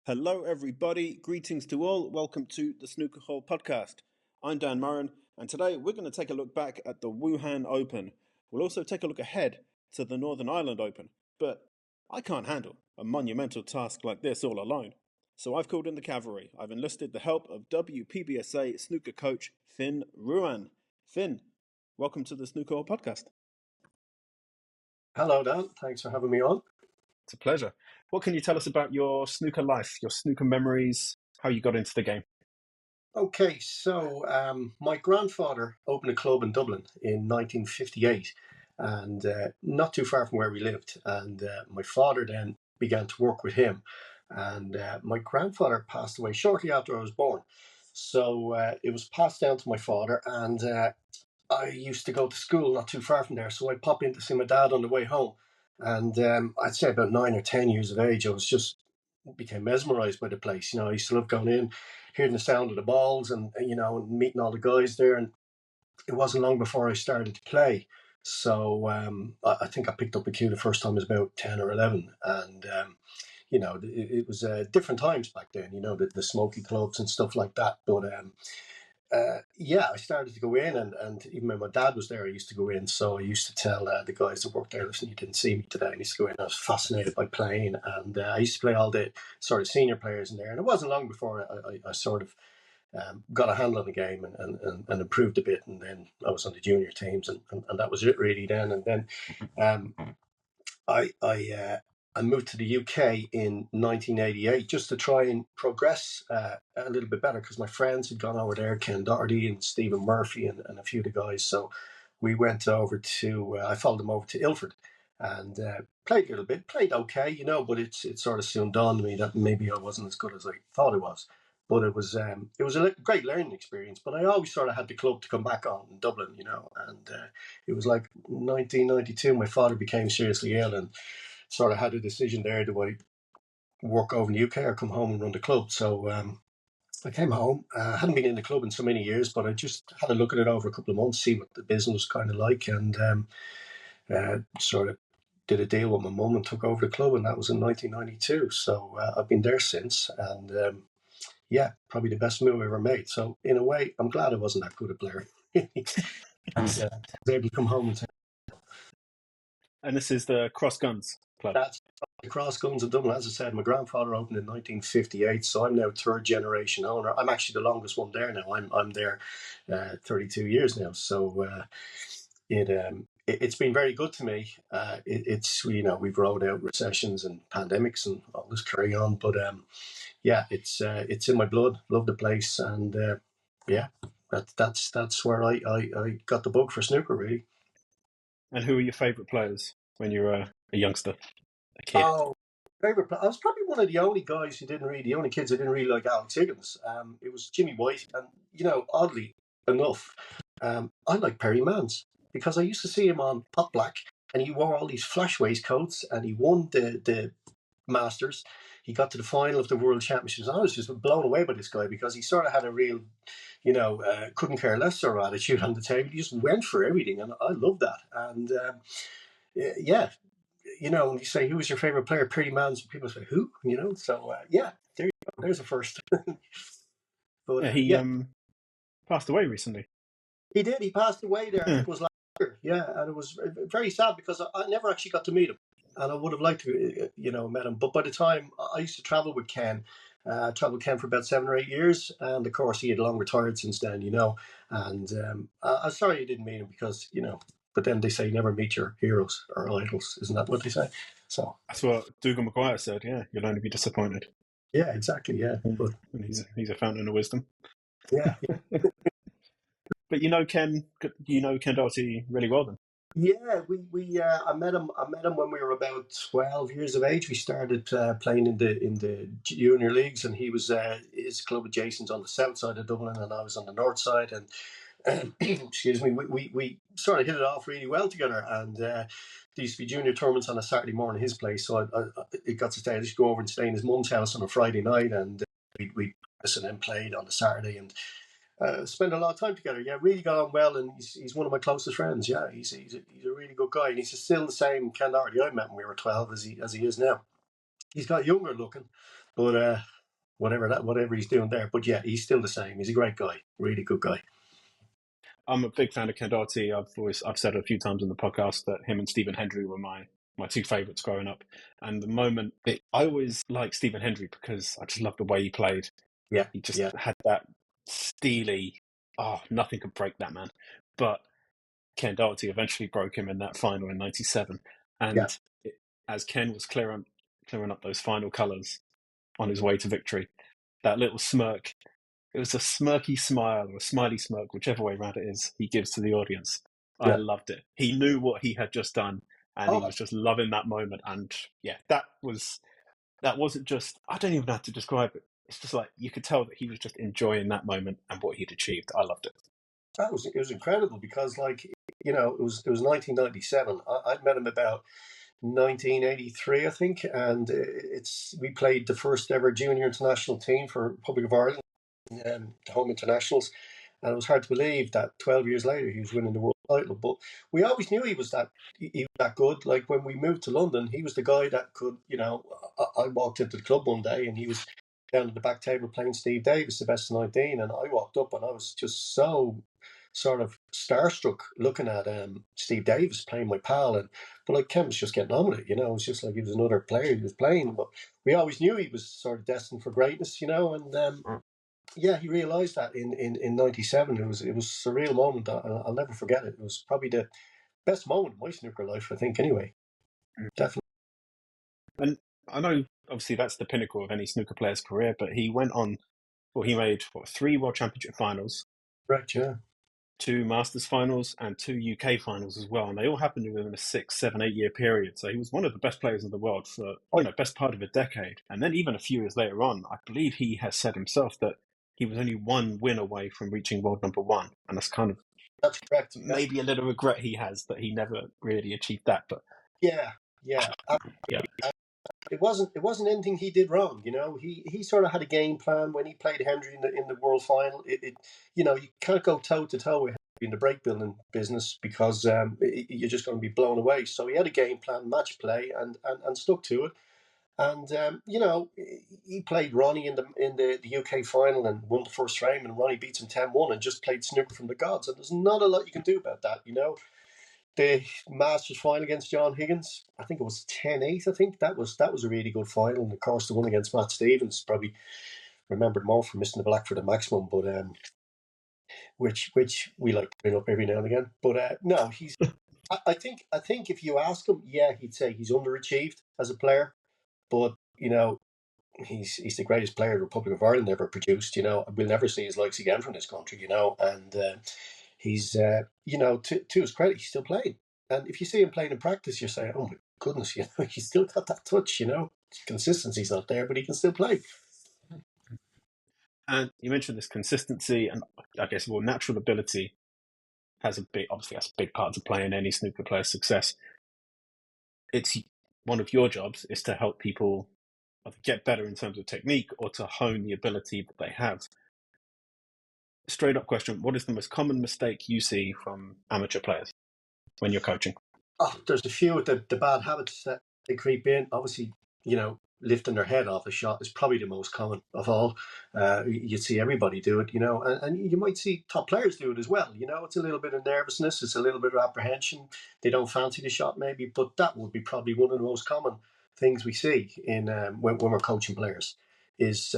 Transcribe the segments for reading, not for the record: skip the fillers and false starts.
Hello, everybody. Greetings to all. Welcome to the Snooker Hall podcast. I'm Dan Murren, and today we're going to take a look back at the Wuhan Open. We'll also take a look ahead to the Northern Ireland Open. But I can't handle a monumental task like this all alone. So I've called in the cavalry. I've enlisted the help of WPBSA snooker coach Fin Ruane. Fin, welcome to the Snooker Hall podcast. Hello, Dan. Thanks for having me on. It's a pleasure. What can you tell us about your snooker life, your snooker memories, how you got into the game? Okay, so my grandfather opened a club in Dublin in 1958, and not too far from where we lived. And my father then began to work with him. And my grandfather passed away shortly after I was born. So it was passed down to my father, and I used to go to school not too far from there. So I'd pop in to see my dad on the way home. And I'd say about 9 or 10 years of age, I was just became mesmerized by the place. I used to love going in, hearing the sound of the balls, and meeting all the guys there. And it wasn't long before I started to play. So I think I picked up a cue the first time I was about 10 or 11, and it was different times back then. The smoky clubs and stuff like that. But I started to go in, and even when my dad was there, I used to go in. So I used to tell the guys that worked there, listen, you didn't see me today. I used to go in. I was fascinated by playing, and I used to play all the sort of senior players in there. And it wasn't long before I sort of got a handle on the game and improved a bit. And then I was on the junior teams, and that was it really then. And then um, I moved to the UK in 1988 just to try and progress a little bit better because my friends had gone over there, Ken Doherty and Stephen Murphy and a few of the guys. So we went over to, I followed them over to Ilford and played a little bit, played okay, but it sort of soon dawned on me that maybe I wasn't as good as I thought I was. But it was a great learning experience. But I always sort of had the club to come back on in Dublin, and it was like 1992. My father became seriously ill, and sort of had a decision there: do I work over in the UK or come home and run the club? So I came home. I hadn't been in the club in so many years, but I just had a look at it over a couple of months, see what the business was kind of like, and sort of did a deal with my mum and took over the club, and that was in 1992. So I've been there since, and probably the best move I ever made. So in a way, I'm glad I wasn't that good a player. and I was able to come home and say, And this is the Cross Guns Club. that's the Cross Guns of Dublin. As I said, my grandfather opened in 1958, so I'm now third generation owner. I'm actually the longest one there now. I'm there 32 years now. So it's been very good to me. It's we've rode out recessions and pandemics and all this carry on, but it's in my blood. Love the place, and that's where I got the bug for snooker, really. And who are your favourite players when you were a youngster, a kid? Oh, favorite player. I was probably one of the only guys who didn't really, the only kids who didn't really like Alex Higgins. It was Jimmy White, and oddly enough, I like Perry Mans because I used to see him on Pot Black, and he wore all these flash waistcoats, and he won the Masters. He got to the final of the World Championships. I was just blown away by this guy because he sort of had a real, couldn't care less sort of attitude on the table. He just went for everything, and I love that. And yeah, when you say who was your favorite player, Perry Mans, people say who, So there you go. There's a first. But He passed away recently. he did. He passed away there. I Yeah. think it was last year. Yeah, and it was very sad because I never actually got to meet him, and I would have liked to, met him. But by the time I used to travel with Ken, traveled with Ken for about 7 or 8 years, and of course he had long retired since then, And I'm sorry you didn't meet him because But then they say never meet your heroes or idols, isn't that what they say? So That's what Dougal Maguire said. Yeah, you'll only be disappointed. yeah, exactly. Yeah, but And he's a fountain of wisdom. yeah. But Ken Doherty really well then. Yeah, I met him. I met him when we were about 12 years of age. We started playing in the junior leagues, and he was his club adjacent on the south side of Dublin, and I was on the north side. And excuse me, we sort of hit it off really well together. And there used to be junior tournaments on a Saturday morning at his place, so it got to stay. I used to go over and stay in his mum's house on a Friday night, and we and then played on the Saturday and. Spent a lot of time together. Yeah, really got on well, and he's one of my closest friends. Yeah, he's a really good guy, and he's still the same Ken Doherty I met when we were 12 as he is now. He's got younger looking, but whatever he's doing there. But yeah, he's still the same. He's a great guy, really good guy. I'm a big fan of Ken Doherty. I've said a few times in the podcast that him and Stephen Hendry were my two favourites growing up. And the moment I always liked Stephen Hendry because I just loved the way he played. Yeah, He just yeah, had that steely, nothing could break that man. But Ken Doherty eventually broke him in that final in '97. yeah, And as Ken was clearing up those final colours on his way to victory, that little smirk, it was a smirky smile or a smiley smirk, whichever way around it is, he gives to the audience. I yeah. loved it. He knew what he had just done and he Oh, was just loving that moment. And yeah, that wasn't just, I don't even know how to describe it. It's just like you could tell that he was just enjoying that moment and what he'd achieved. I loved it. it was incredible because, like, it was 1997. I'd met him about 1983, I think, and we played the first ever junior international team for Republic of Ireland, the home internationals, and it was hard to believe that 12 years later he was winning the world title. But we always knew he was that good. Like when we moved to London, he was the guy that could. I walked into the club one day and he was down at the back table playing Steve Davis, the best of 19, and I walked up and I was just so sort of starstruck looking at Steve Davis playing my pal, but like Ken was just getting on with it, it was just like he was another player he was playing, but we always knew he was sort of destined for greatness, and yeah, he realised that in '97. It was a surreal moment. I'll never forget it. It was probably the best moment of my snooker life, I think. Anyway, definitely. And I know, obviously, that's the pinnacle of any snooker player's career, but he went on, well, he made, 3 World Championship finals, Right, yeah. 2 Masters finals, and 2 UK finals as well. And they all happened within a 6, 7, 8 year period. So he was one of the best players in the world for, Oh, best part of a decade. And then even a few years later on, I believe he has said himself that he was only 1 win away from reaching world number 1. And that's kind of that's correct. Yeah, maybe a little regret he has that he never really achieved that. But yeah, yeah. yeah, It wasn't anything he did wrong. He sort of had a game plan when he played Hendry in the world final. You can't go toe to toe with Hendry in the break building business because you're just going to be blown away. So he had a game plan, match play, and stuck to it. And he played Ronnie in the UK final and won the first frame, and Ronnie beats him 10-1 and just played snooker from the gods. And there's not a lot you can do about that. The Masters final against John Higgins, I think it was 10-8. I think that was a really good final. And of course, the one against Matt Stevens probably remembered more for missing the black for the maximum, but which we like to bring up every now and again. But no, he's. I think if you ask him, yeah, he'd say he's underachieved as a player, but he's the greatest player the Republic of Ireland ever produced. We'll never see his likes again from this country. And he's to his credit, he's still playing. And if you see him playing in practice, you're saying, "Oh my goodness, he's still got that touch." Consistency's not there, but he can still play. and you mentioned this consistency, and I guess natural ability obviously that's a big part to play in any snooker player's success. It's one of your jobs is to help people either get better in terms of technique or to hone the ability that they have. Straight up question: what is the most common mistake you see from amateur players when you're coaching? Oh, there's a few of the bad habits that they creep in. Obviously, lifting their head off a shot is probably the most common of all. You'd see everybody do it, and you might see top players do it as well. It's a little bit of nervousness, it's a little bit of apprehension. They don't fancy the shot maybe, but that would be probably one of the most common things we see in when we're coaching players is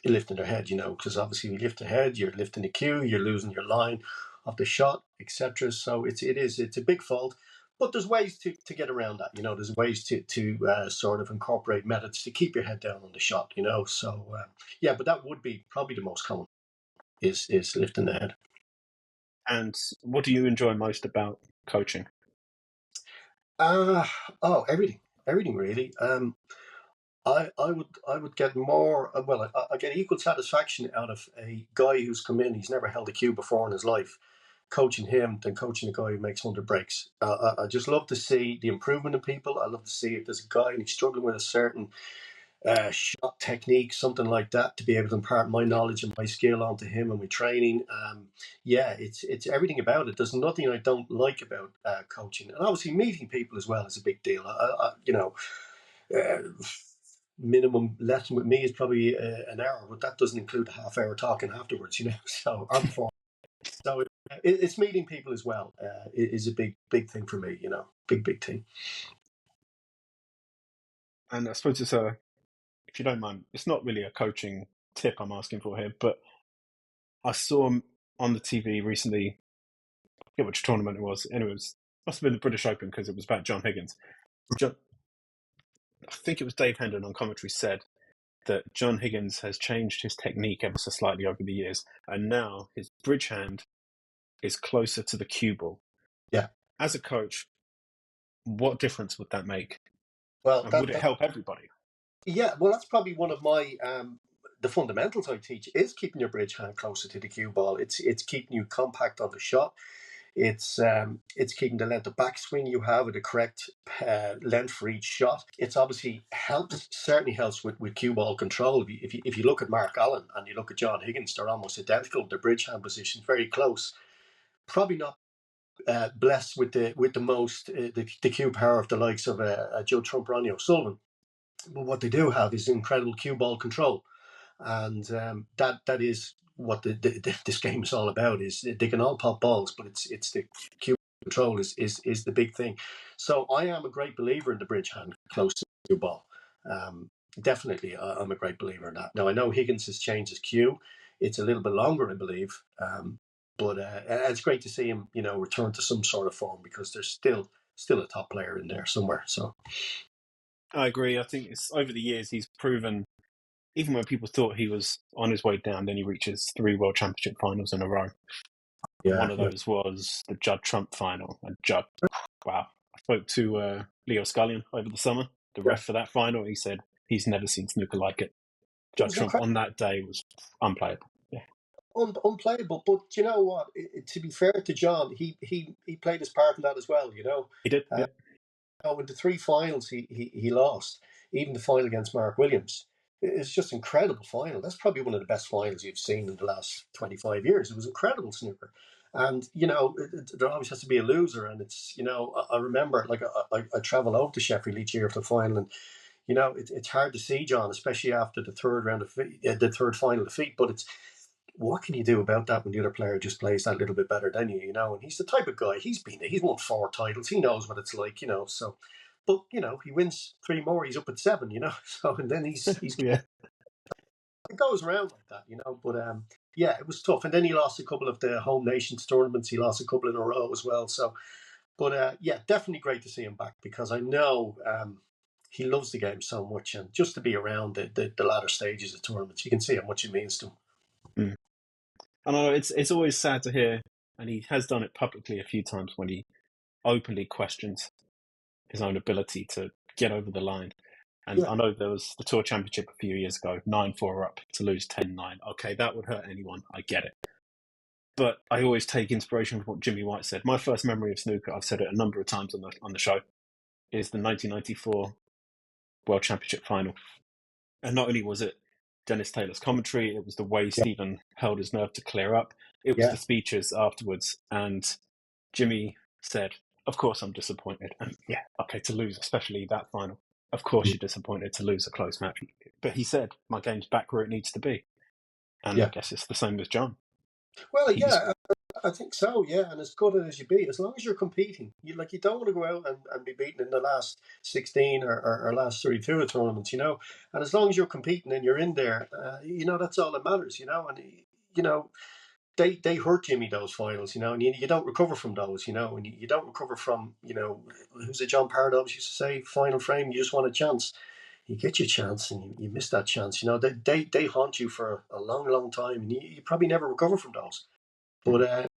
lifting their head. Because obviously you lift the head, you're lifting the cue, you're losing your line of the shot, etc. So it's a big fault. But there's ways to get around that. There's ways to sort of incorporate methods to keep your head down on the shot. So yeah, but that would be probably the most common is lifting the head. And what do you enjoy most about coaching? Uh everything really. I would get more. Well, I get equal satisfaction out of a guy who's come in. He's never held a cue before in his life. Coaching him than coaching a guy who makes 100 breaks. I just love to see the improvement in people. I love to see if there's a guy and he's struggling with a certain shot technique, something like that, to be able to impart my knowledge and my skill onto him and my training. Yeah, it's everything about it. There's nothing I don't like about coaching, and obviously meeting people as well is a big deal. Uh, minimum lesson with me is probably an hour, but that doesn't include a half-hour talking afterwards, So or before. So it's meeting people as well. Is a big thing for me, big thing. And I suppose it's if you don't mind, it's not really a coaching tip I'm asking for here, but I saw him on the TV recently. I forget which tournament it was. Anyway, must have been the British Open because it was about John Higgins. I think it was Dave Hendon on commentary said that John Higgins has changed his technique ever so slightly over the years, and now his bridge hand is closer to the cue ball. Yeah. As a coach, what difference would that make? Well, And would it help everybody? Yeah, well, that's probably one of my the fundamentals I teach is keeping your bridge hand closer to the cue ball. It's keeping you compact on the shot. It's keeping the length of backswing you have at the correct length for each shot. It's obviously certainly helps with cue ball control. If you look at Mark Allen and you look at John Higgins, they're almost identical. Their bridge hand position very close. Probably not blessed with the most the cue power of the likes of Joe Trump, Ronnie O'Sullivan. But what they do have is incredible cue ball control, and that is what this game is all about. Is they can all pop balls, but it's the cue control is the big thing. So I am a great believer in the bridge hand close to the ball. Definitely, I'm a great believer in that. Now I know Higgins has changed his cue; it's a little bit longer, I believe. But it's great to see him, return to some sort of form because there's still a top player in there somewhere. So I agree. I think it's over the years he's proven, even when people thought he was on his way down, then he reaches 3 World Championship finals in a row. And one of those was the Judd Trump final. And Judd, wow. I spoke to Leo Scullion over the summer, the ref for that final. He said he's never seen snooker like it. Judd Trump on that day was unplayable. Yeah. Unplayable, but you know what? To be fair to John, he played his part in that as well. He did. Yeah. In the 3 finals he lost, even the final against Mark Williams. It's just incredible final. That's probably one of the best finals you've seen in the last 25 years. It was incredible snooker. And, there always has to be a loser. And it's, I remember, like, I travel over to Sheffield each year for the final. And, it's hard to see John, especially after the third final defeat. But it's, what can you do about that when the other player just plays that little bit better than you, And he's the type of guy, he's won 4 titles. He knows what it's like, so, but, he wins 3 more, he's up at 7, so, and then he's yeah. It goes around like that, but, yeah, it was tough. And then he lost a couple of the home nations tournaments. He lost a couple in a row as well. So, but, yeah, definitely great to see him back because I know, he loves the game so much, and just to be around the latter stages of tournaments, you can see how much it means to him. And I know it's always sad to hear, and he has done it publicly a few times when he openly questions his own ability to get over the line. And I know there was the Tour Championship a few years ago, 9-4 up to lose 10-9. Okay, that would hurt anyone. I get it. But I always take inspiration from what Jimmy White said. My first memory of snooker, I've said it a number of times on the show, is the 1994 World Championship final. And not only was it Dennis Taylor's commentary, it was the way Stephen held his nerve to clear up. It was the speeches afterwards. And Jimmy said, of course I'm disappointed. And yeah, okay, to lose, especially that final. Of course you're disappointed to lose a close match. But he said, my game's back where it needs to be. And I guess it's the same with John. Well, I think so, yeah. And as good as you be, as long as you're competing, you don't want to go out and be beaten in the last 16 or last 32 of tournaments, And as long as you're competing and you're in there, that's all that matters, And, they hurt Jimmy, those finals, and you don't recover from those, and you don't recover from, who's it, John Paradox used to say, final frame, you just want a chance. You get your chance and you miss that chance. They haunt you for a long, long time, and you probably never recover from those. But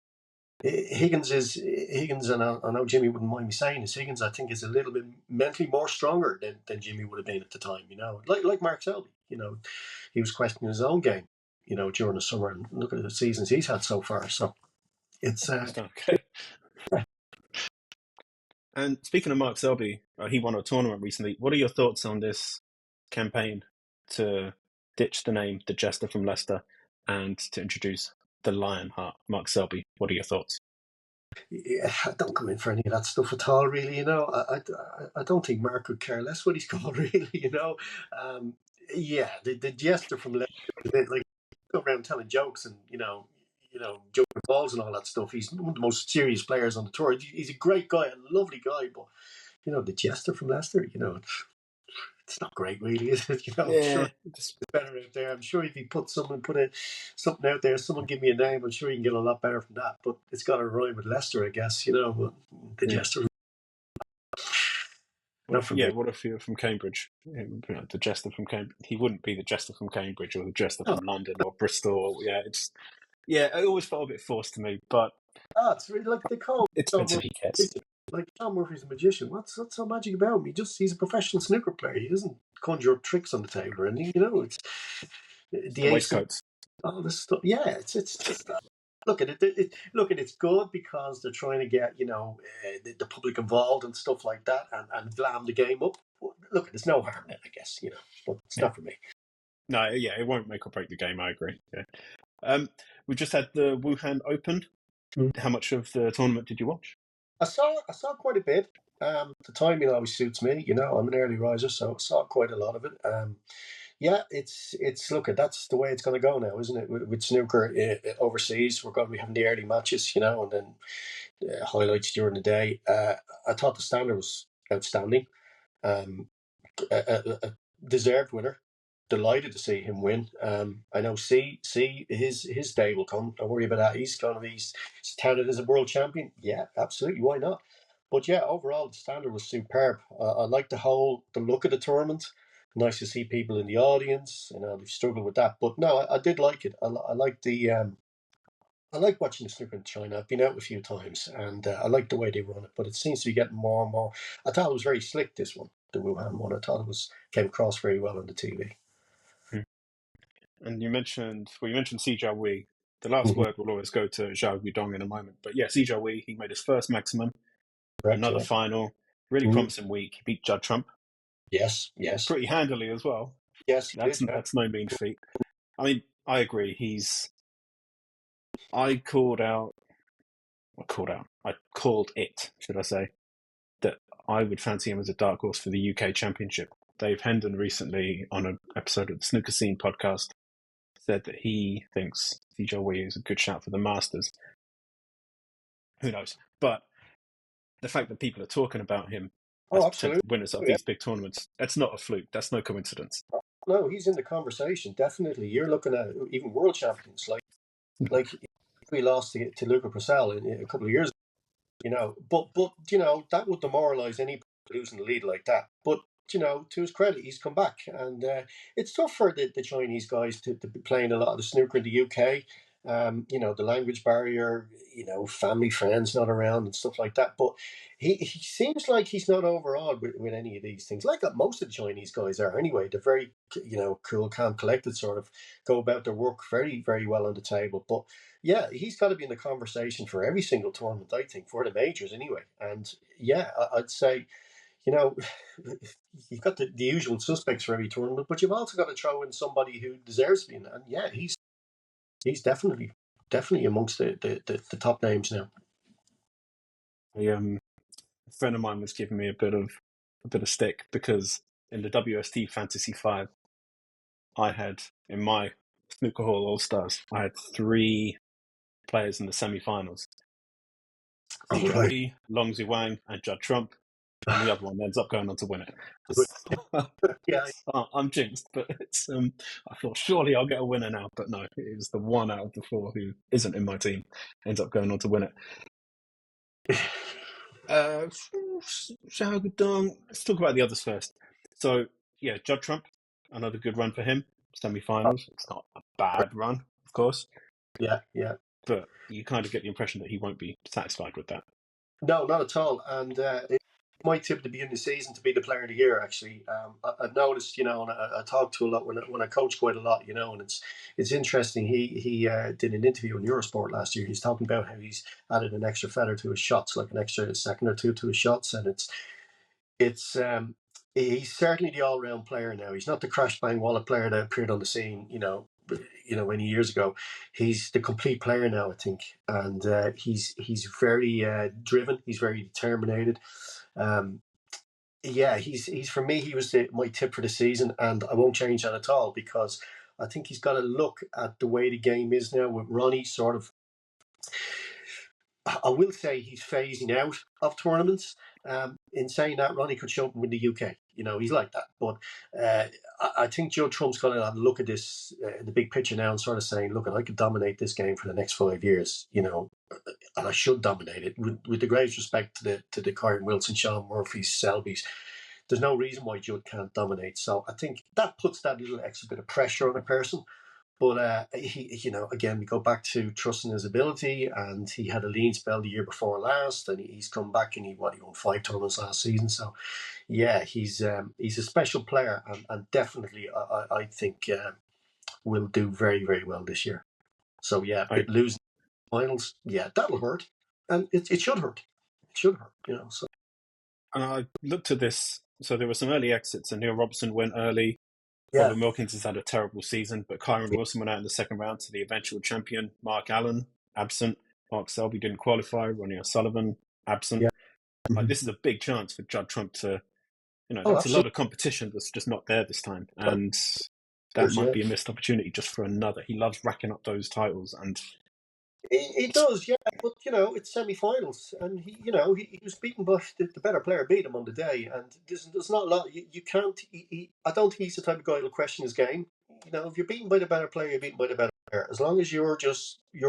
Higgins, and I know Jimmy wouldn't mind me saying this, Higgins, I think, is a little bit mentally more stronger than Jimmy would have been at the time, like Mark Selby, he was questioning his own game, during the summer, and look at the seasons he's had so far. So it's okay. And speaking of Mark Selby, he won a tournament recently. What are your thoughts on this campaign to ditch the name The Jester from Leicester and to introduce the Lionheart, Mark Selby? What are your thoughts? Yeah, I don't come in for any of that stuff at all, really. I don't think Mark could care less what he's called, really. Um, yeah, the jester from Leicester, like, go around telling jokes and joking balls and all that stuff. He's one of the most serious players on the tour. He's a great guy, a lovely guy, but the jester from Leicester, it's not great, really, is it? I'm sure Yeah, it's better out there. I'm sure if you put something out there, someone give me a name, I'm sure you can get a lot better from that. But it's got to rhyme with Leicester, I guess. But the yeah. jester, not for me. What if you're from Cambridge? The jester from Cambridge. He wouldn't be the jester from Cambridge or the jester No, from London or Bristol. It always felt a bit forced to me, but it's really like they call it John depends if Murphy he a cares. magician. Like John Murphy's a magician. What's so magic about him? He's a professional snooker player. He doesn't conjure up tricks on the table or anything. It's It's the the ace of waistcoats. all this stuff. Yeah, it's just look at it. Look at it's good because they're trying to get the public involved and stuff like that, and glam the game up. Look, there's no harm in it, I guess. But it's Yeah. not for me. No, it won't make or break the game. I agree. Yeah. We just had the Wuhan Open. Mm. How much of the tournament did you watch? I saw quite a bit. The timing always suits me. I'm an early riser, so I saw quite a lot of it. Yeah, it's look, that's the way it's going to go now, isn't it? With snooker overseas, we're going to be having the early matches, and then highlights during the day. I thought the standard was outstanding. Um, a deserved winner. Delighted to see him win. I know see his day will come. Don't worry about that. He's touted as a world champion. Yeah, absolutely. Why not? But yeah, overall the standard was superb. I like the look of the tournament. Nice to see people in the audience. They've struggled with that, but no, I did like it. I like the I like watching the snooker in China. I've been out a few times, and I like the way they run it. But it seems to be getting more and more. I thought it was very slick. This one, the Wuhan one, I thought it came across very well on the TV. Hmm. And you mentioned Xiao Wei. The last Mm-hmm. word will always go to Xiao Guodong in a moment. But yeah, Xiao Wei, he made his first maximum, Correct. another Yeah. final, really Mm-hmm. promising week. He beat Judd Trump Yes. Yes. pretty handily as well. Yes. He That's did. Yeah. that's no mean feat. I mean, I agree. I called out. I called it, should I say, that I would fancy him as a dark horse for the UK Championship. Dave Hendon recently, on an episode of the Snooker Scene podcast, said that he thinks CJ Wee is a good shout for the Masters. Who knows? But the fact that people are talking about him as Oh, potential absolutely. winners of Yeah. these big tournaments, that's not a fluke. That's no coincidence. No, he's in the conversation. Definitely. You're looking at even world champions like we lost to Luca Purcell in a couple of years. But that would demoralise any losing the lead like that. But to his credit, he's come back, and it's tough for the Chinese guys to be playing a lot of the snooker in the UK. The language barrier, family friends not around and stuff like that. But he seems like he's not overawed with any of these things. Like most of the Chinese guys are anyway. They're very cool, calm, collected, sort of go about their work very, very well on the table. But yeah, he's got to be in the conversation for every single tournament, I think, for the majors anyway. And yeah, I'd say, you know, you've got the usual suspects for every tournament, but you've also got to throw in somebody who deserves to be in it. And yeah, he's definitely amongst the top names now. A friend of mine was giving me a bit of stick because in the WST Fantasy 5, I had in my snooker hall all stars. I had 3 players in the semi-finals: All Zijo right. Wee, Long Wang, and Judd Trump, and the other one ends up going on to win it. Yeah. I'm jinxed, but I thought surely I'll get a winner now, but no, it was the one out of the 4 who isn't in my team ends up going on to win it. Xiao Guodong. Let's talk about the others first. So yeah, Judd Trump, another good run for him. Semi-finals. It's not a bad run, of course, Yeah, yeah. but you kind of get the impression that he won't be satisfied with that. No, not at all. And it's my tip to be in the season to be the player of the year. Actually, I've noticed, and I talk to a lot when I coach quite a lot, and it's interesting. He did an interview on Eurosport last year. He's talking about how he's added an extra feather to his shots, like an extra second or two to his shots, and it's he's certainly the all round player now. He's not the crash bang wallet player that appeared on the scene, many years ago. He's the complete player now, I think, and he's very driven. He's very determined. He's for me. He was my tip for the season, and I won't change that at all because I think he's got to look at the way the game is now with Ronnie sort of. I will say he's phasing out of tournaments. In saying that, Ronnie could show up with the UK. He's like that. But I think Joe Trump's got to look at this in the big picture now and sort of saying, look, I could dominate this game for the next 5 years, and I should dominate it. With the greatest respect to the Kyron Wilson, Sean Murphys, Selbys, there's no reason why Judd can't dominate. So I think that puts that little extra bit of pressure on a person. But again, we go back to trusting his ability, and he had a lean spell the year before last, and he's come back and he won 5 tournaments last season. So, yeah, he's a special player, and definitely I think will do very, very well this year. So yeah, losing finals, yeah, that'll hurt, and it should hurt. It should hurt, So. And I looked at this. So there were some early exits, and Neil Robertson went early. Yeah. Robert Milkins has had a terrible season, but Kyron Wilson went out in the second round to the eventual champion. Mark Allen, absent. Mark Selby didn't qualify. Ronnie O'Sullivan, absent. Yeah. This is a big chance for Judd Trump to, there's a lot of competition that's just not there this time. And that might be a missed opportunity just for another. He loves racking up those titles. And he does, yeah, but it's semi-finals, and he was beaten by the better player beat him on the day, and there's not a lot you can't. I don't think he's the type of guy who'll question his game. If you're beaten by the better player, you're beaten by the better player. As long as your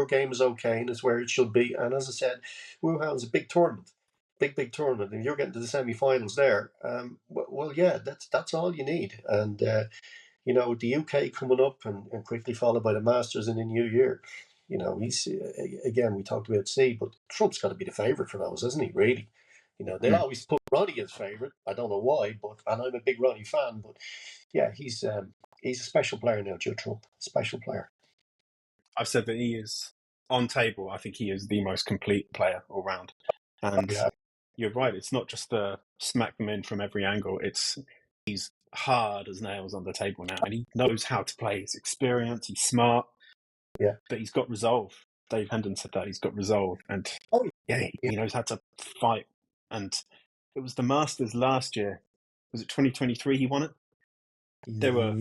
game is okay and it's where it should be. And as I said, Wuhan's a big tournament, big tournament, and you're getting to the semi-finals there. Well, yeah, that's all you need, and the UK coming up and quickly followed by the Masters in the new year. He's again, we talked about C, but Trump's got to be the favourite for those, isn't he? Really, they'll always put Ronnie as favourite. I don't know why, and I'm a big Ronnie fan, but yeah, he's a special player now, Joe Trump, special player. I've said that he is on table. I think he is the most complete player all round, and you're right. It's not just the smack them in from every angle. He's hard as nails on the table now, and he knows how to play. He's experienced. He's smart. Yeah, but he's got resolve. Dave Hendon said that he's got resolve, and he knows how to fight. And it was the Masters last year. Was it 2023? He won it. There were,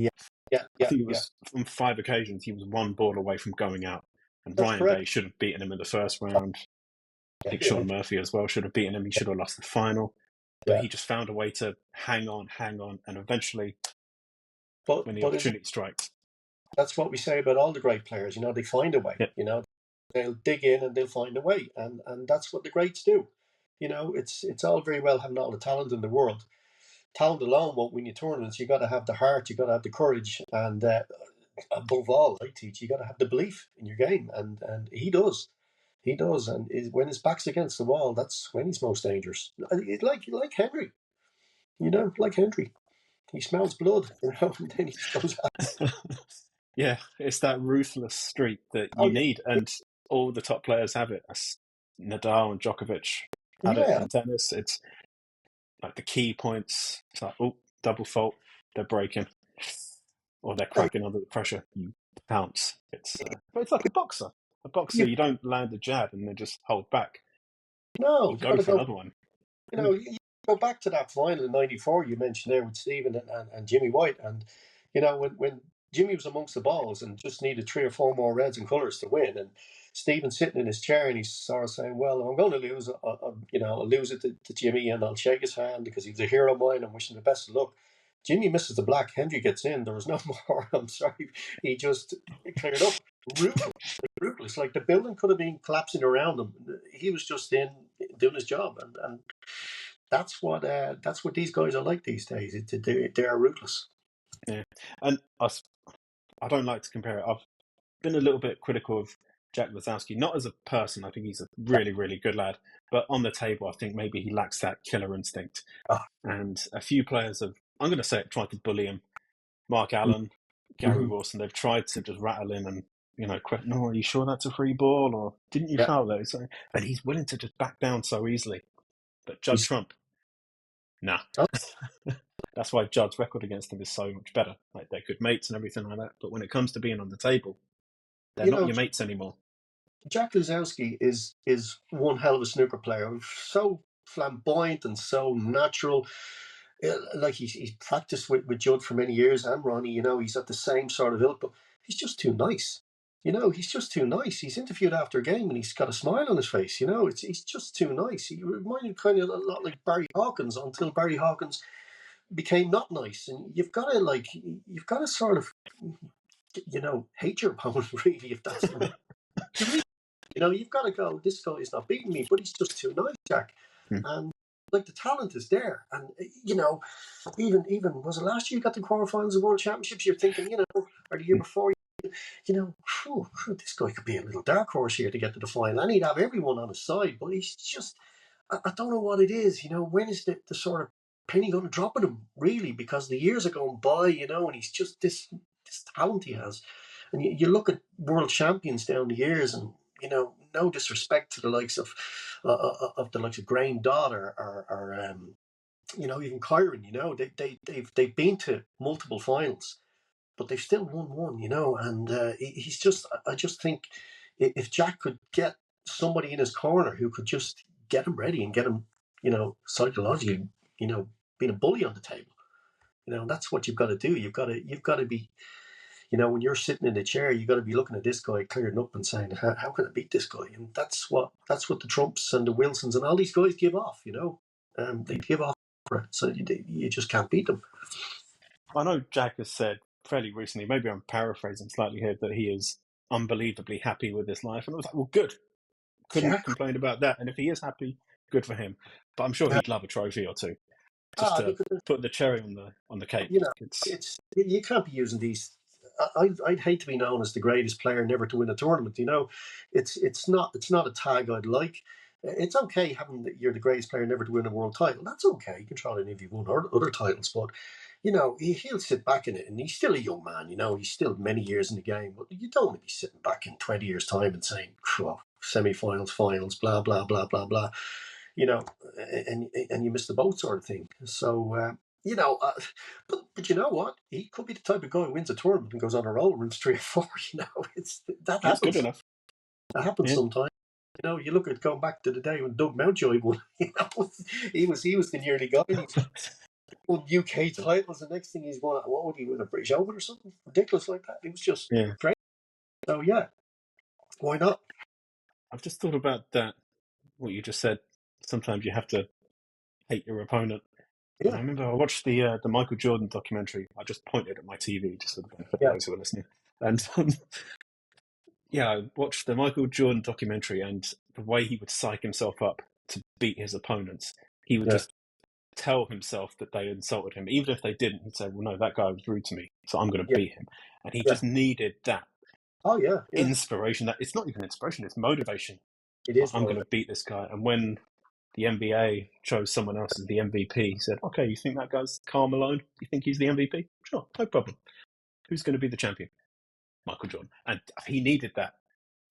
I think it was on 5 occasions. He was 1 ball away from going out, and That's Ryan correct. Day should have beaten him in the first round. I think Sean Murphy as well should have beaten him. He should have lost the final, but he just found a way to hang on, and eventually, when the opportunity strikes. That's what we say about all the great players. They find a way. Yep. They'll dig in and they'll find a way, and that's what the greats do. It's all very well having all the talent in the world. Talent alone won't win you tournaments. You got to have the heart. You got to have the courage, and above all, I teach you got to have the belief in your game, and he does. He does, and when his back's against the wall, that's when he's most dangerous. Like Henry, like Henry. He smells blood, and then he goes out. Yeah, it's that ruthless streak that you need, and all the top players have it. Nadal and Djokovic had it in tennis. It's like the key points. It's like, double fault, they're breaking, or they're cracking under the pressure. You pounce. But it's like a boxer. You don't land a jab and then just hold back. No, you go for another one. You go back to that final in '94 you mentioned there with Stephen and Jimmy White, and when Jimmy was amongst the balls and just needed 3 or 4 more reds and colours to win, and Stephen sitting in his chair and he's sort of saying, well, if I'm going to lose, I'll lose it to Jimmy and I'll shake his hand because he's a hero of mine. I'm wishing the best of luck. Jimmy misses the black. Henry gets in. There was no more. I'm sorry. He just cleared up. Ruthless. Like the building could have been collapsing around him. He was just in doing his job, and that's what these guys are like these days. They are ruthless. Yeah, and I don't like to compare it. I've been a little bit critical of Jack Lazowski, not as a person. I think he's a really, really good lad. But on the table, I think maybe he lacks that killer instinct. And a few players have, I'm going to say it, tried to bully him. Mark Allen, Gary Wilson, they've tried to just rattle him and, question, are you sure that's a free ball? Or didn't you foul those? And he's willing to just back down so easily. But Judd Trump, nah. That's why Judd's record against him is so much better. Like, they're good mates and everything like that. But when it comes to being on the table, they're You not know, your mates anymore. Jack Luzowski is one hell of a snooker player. So flamboyant and so natural. Like he's practiced with Judd for many years, and Ronnie. He's at the same sort of ilk, but he's just too nice. He's just too nice. He's interviewed after a game and he's got a smile on his face. He's just too nice. He reminded kind of a lot like Barry Hawkins until Barry Hawkins became not nice. And you've got to sort of hate your opponent really if that's the way. You've got to go, this guy is not beating me, but he's just too nice, Jack. Hmm. And like the talent is there. And, even was it last year you got the quarterfinals of World Championships? You're thinking, or the year before, this guy could be a little dark horse here to get to the final. And he'd have everyone on his side, but he's just, I don't know what it is. When is the sort of penny going to drop on him, really? Because the years are going by, and he's just this talent he has. And you look at world champions down the years, and no disrespect to the likes of Graham Dodd or even Kyron. They've been to multiple finals, but they've still won one. And he's just. I just think if Jack could get somebody in his corner who could just get him ready and get him, psychologically, being a bully on the table. That's what you've got to do. You've got to be. When you're sitting in the chair, you got to be looking at this guy, clearing up and saying, "How can I beat this guy?" And that's what the Trumps and the Wilsons and all these guys give off. They give off, so you just can't beat them. I know Jack has said fairly recently, maybe I'm paraphrasing slightly here, that he is unbelievably happy with his life, and I was like, well, good. Couldn't complain about that. And if he is happy, good for him. But I'm sure he'd love a trophy or two, just to put the cherry on the cake. You can't be using these. I'd hate to be known as the greatest player never to win a tournament. It's not a tag I'd like. It's okay having you're the greatest player never to win a world title. That's okay. You can try it if you've won other titles, but he'll sit back in it, and he's still a young man. He's still many years in the game, but you don't want to be sitting back in 20 years' time and saying, semi-finals, finals, blah blah blah blah blah. And you miss the boat sort of thing. So. But you know what? He could be the type of guy who wins a tournament and goes on a roll, wins 3 or 4. That happens. Good enough. That happens sometimes. You look at going back to the day when Doug Mountjoy won. He was the nearly guy. He won UK titles. The next thing he's won, what would he win, a British Open or something ridiculous like that? It was just great. So why not? I've just thought about that. What you just said. Sometimes you have to hate your opponent. Yeah. I remember I watched the Michael Jordan documentary. I just pointed at my TV just for the benefit of those who are listening. And I watched the Michael Jordan documentary, and the way he would psych himself up to beat his opponents, he would just tell himself that they insulted him. Even if they didn't, he'd say, well, no, that guy was rude to me, so I'm going to beat him. And he just needed that inspiration. That it's not even inspiration, it's motivation. It is. I'm going to beat this guy. And when the NBA chose someone else as the MVP, he said, okay, you think that guy's Karl Malone? You think he's the MVP? Sure, no problem. Who's going to be the champion? Michael Jordan. And he needed that.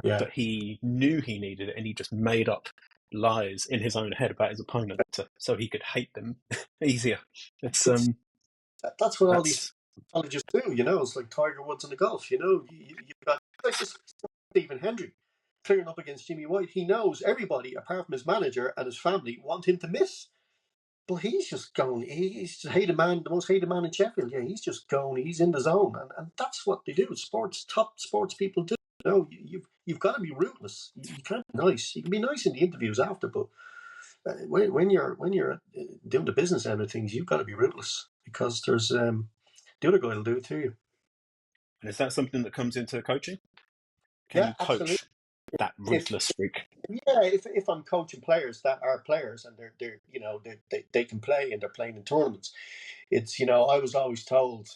Yeah. But he knew he needed it, and he just made up lies in his own head about his opponent so he could hate them easier. That's what all these colleges do, It's like Tiger Woods in the golf, you've got like Stephen Hendry clearing up against Jimmy White. He knows everybody, apart from his manager and his family, want him to miss. But he's just going. He's the most hated man in Sheffield. Yeah, he's just going. He's in the zone, and that's what they do. Top sports people do. You've got to be ruthless. You can't be nice. You can be nice in the interviews after, but when you're doing the business end of things, you've got to be ruthless, because there's the other guy will do it to you. And is that something that comes into coaching? Can you coach absolutely. That ruthless streak? Yeah, if I'm coaching players that are players and they can play and they're playing in tournaments, it's I was always told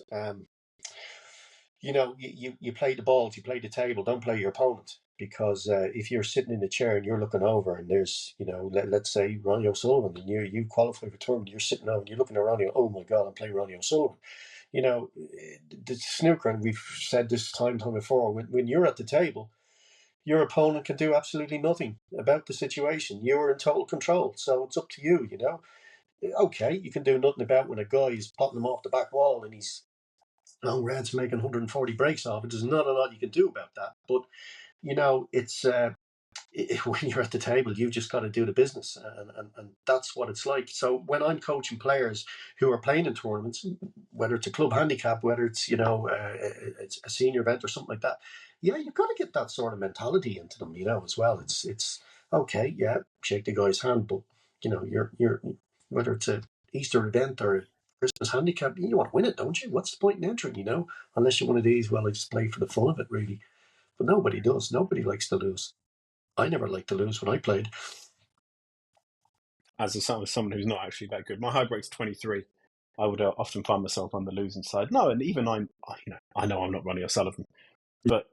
you play the balls, you play the table, don't play your opponent, because if you're sitting in a chair and you're looking over and there's let's say Ronnie O'Sullivan, and you qualify for a tournament, you're sitting over and you're looking at Ronnie, oh my God, I'm playing Ronnie O'Sullivan. The snooker, and we've said this time before, when you're at the table, your opponent can do absolutely nothing about the situation. You're in total control, so it's up to you. Okay, you can do nothing about when a guy is potting them off the back wall and he's long reds making 140 breaks off it. There's not a lot you can do about that. But it's when you're at the table, you've just got to do the business, and that's what it's like. So when I'm coaching players who are playing in tournaments, whether it's a club handicap, whether it's it's a senior event or something like that, yeah, you've got to get that sort of mentality into them, as well. It's okay, yeah, shake the guy's hand, but you're whether it's a Easter event or a Christmas handicap, you want to win it, don't you? What's the point in entering? Unless you're one of these, well, I just play for the fun of it, really. But nobody does. Nobody likes to lose. I never liked to lose when I played. As someone who's not actually that good, my high break's 23. I would often find myself on the losing side. No, and even I know I'm not Ronnie O'Sullivan, but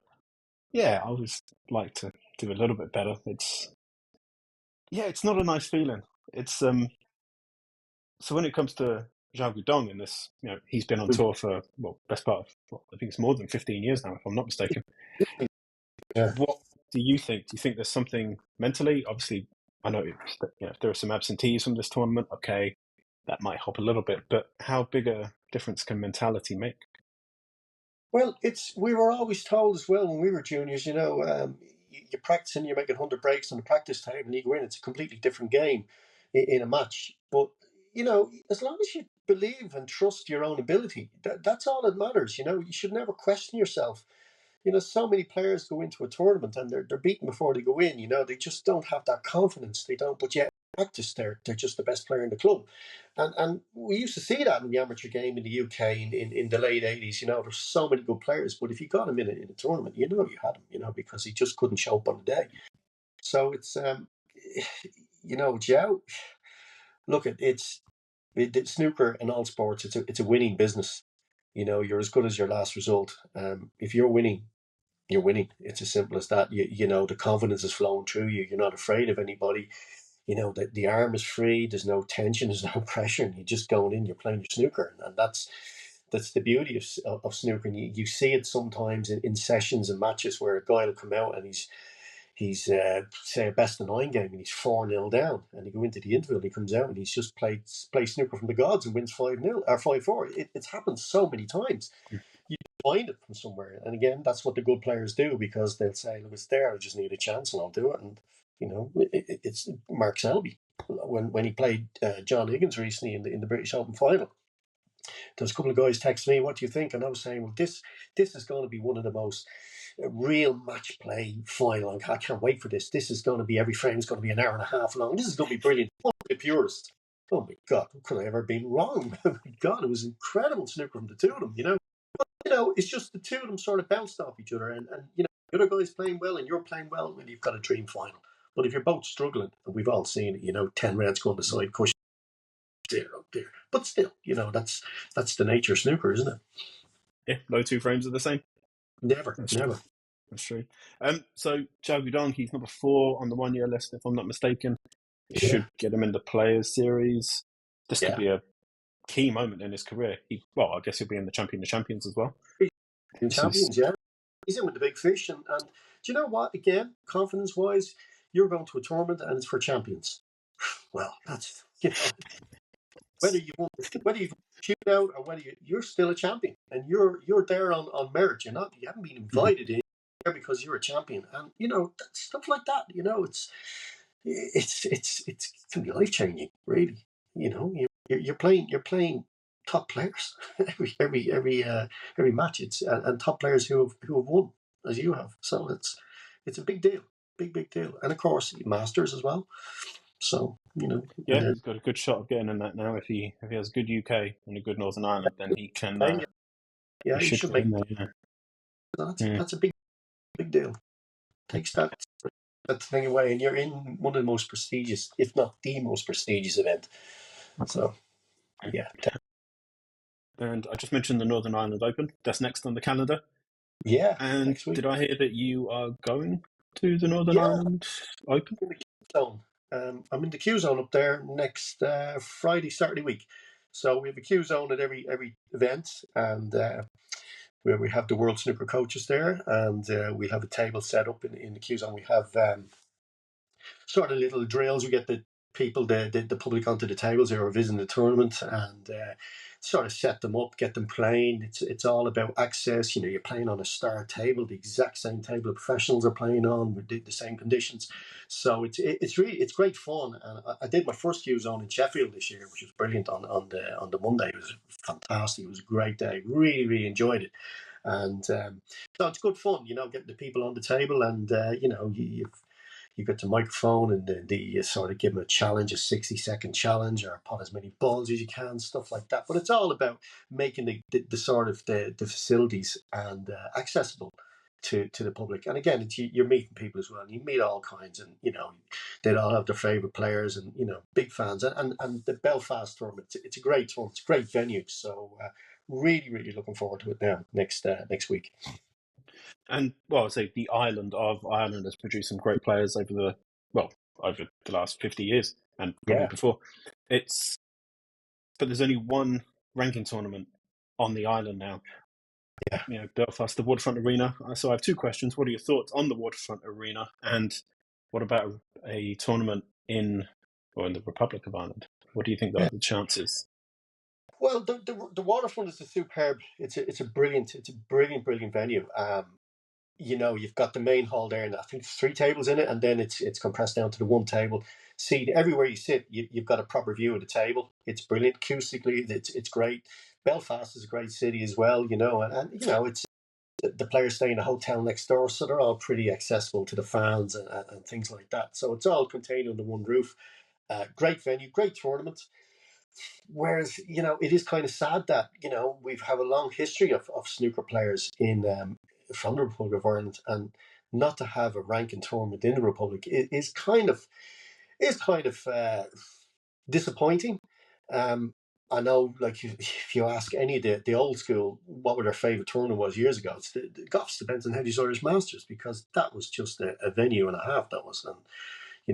yeah, I always like to do a little bit better. It's not a nice feeling. It's so when it comes to Xiao Guodong in this, he's been on tour for best part of I think it's more than 15 years now, if I'm not mistaken. Yeah. What do you think? Do you think there's something mentally? Obviously, I know if there are some absentees from this tournament, okay, that might help a little bit. But how big a difference can mentality make? Well, we were always told as well when we were juniors, you're practicing, you're making 100 breaks on the practice table and you go in, it's a completely different game in a match. But, as long as you believe and trust your own ability, that's all that matters. You should never question yourself. So many players go into a tournament and they're beaten before they go in. They just don't have that confidence. They don't. But yet, in practice, they're just the best player in the club. And we used to see that in the amateur game in the UK in the late 80s. There's so many good players, but if you got him in a tournament, you had him. Because he just couldn't show up on the day. So it's Xiao. Look, it's snooker and all sports. It's a winning business. You're as good as your last result. If you're winning, you're winning. It's as simple as that. The confidence is flowing through you. You're not afraid of anybody. The arm is free. There's no tension. There's no pressure. And you're just going in. You're playing your snooker, and that's the beauty of snooker. And you see it sometimes in sessions and matches where a guy will come out and he's say a best of 9 game and he's 4-0 down, and he go into the interval. He comes out and he's just played snooker from the gods and wins 5-0 or 5-4. It's happened so many times. You find it from somewhere, and again, that's what the good players do, because they'll say, "Look, it's there. I just need a chance, and I'll do it." And it's Mark Selby when he played John Higgins recently in the British Open final. There's a couple of guys text me, "What do you think?" And I was saying, "Well, this is going to be one of the most real match play final. I can't wait for this. This is going to be every frame's going to be an hour and a half long. This is going to be brilliant. One of the purest." Oh my God, could I ever been wrong? Oh my God, it was incredible snooker from the two of them. It's just the two of them sort of bounced off each other, and the other guy's playing well and you're playing well, and you've got a dream final. But if you're both struggling, and we've all seen it, 10 rounds going to side, cushion there, up there. But still, that's the nature of snooker, isn't it? Yeah, no two frames are the same. Never. That's true. So Xiao Guodong, he's number 4 on the 1 year list, if I'm not mistaken. It should get him in the Players Series. This could be a key moment in his career. I guess he'll be in the Champion of Champions as well. Champions, yeah. He's in with the big fish, and do you know what? Again, confidence-wise, you're going to a tournament and it's for champions. Well, that's whether you've shootout or whether you're still a champion, and you're there on merit. You haven't been invited in there because you're a champion, and stuff like that. It can be life changing, really. You're playing top players every match. It's and top players who have won as you have. So it's a big deal, big deal, and of course Masters as well. So he's got a good shot of getting in that now. If he has good UK and a good Northern Ireland, then he can. He should make. That's a big deal. Takes that thing away, and you're in one of the most prestigious, if not the most prestigious event. So, yeah. And I just mentioned the Northern Ireland Open. That's next on the calendar. Yeah. And next week. Did I hear that you are going to the Northern Ireland Open? In the Q zone. I'm in the Q zone up there next Friday, Saturday week. So we have a Q zone at every event, and where we have the World Snooker coaches there, and we have a table set up in the Q zone. We have sort of little drills. We get the people, the public onto the tables who are visiting the tournament, and sort of set them up, get them playing. It's all about access. You're playing on a star table, the exact same table the professionals are playing on with the same conditions. So it's great fun. And I did my first Q zone in Sheffield this year, which was brilliant on the Monday. It was fantastic. It was a great day. Really, really enjoyed it. And so it's good fun, getting the people on the table, and you get the microphone, and you sort of give them a challenge, a 60-second challenge, or pot as many balls as you can, stuff like that. But it's all about making the sort of the facilities and accessible to the public. And again, you're meeting people as well. You meet all kinds, and they'd all have their favourite players, and big fans. And the Belfast tournament, it's a great tournament, it's a great venue. So really, really looking forward to it now next week. And well, I'd say the island of Ireland has produced some great players over the last 50 years and probably before. But there's only one ranking tournament on the island now. Yeah. Belfast, the Waterfront Arena. So I have two questions. What are your thoughts on the Waterfront Arena, and what about a tournament in the Republic of Ireland? What do you think are the chances? Well, the Waterfront is a superb. It's a brilliant venue. You've got the main hall there, and I think there's 3 tables in it, and then it's compressed down to the one table. See, everywhere you sit, you've got a proper view of the table. It's brilliant acoustically. It's great. Belfast is a great city as well, and it's the players stay in a hotel next door, so they're all pretty accessible to the fans and things like that. So it's all contained under one roof. Great venue, great tournament. Whereas, it is kind of sad that, we've have a long history of snooker players from the Republic of Ireland, and not to have a ranking tournament in the Republic is kind of disappointing. I know, like, if you ask any of the old school what their favourite tournament was years ago, it's the Goffs, the Benson Hedges Irish Masters, because that was just a venue and a half. That was, and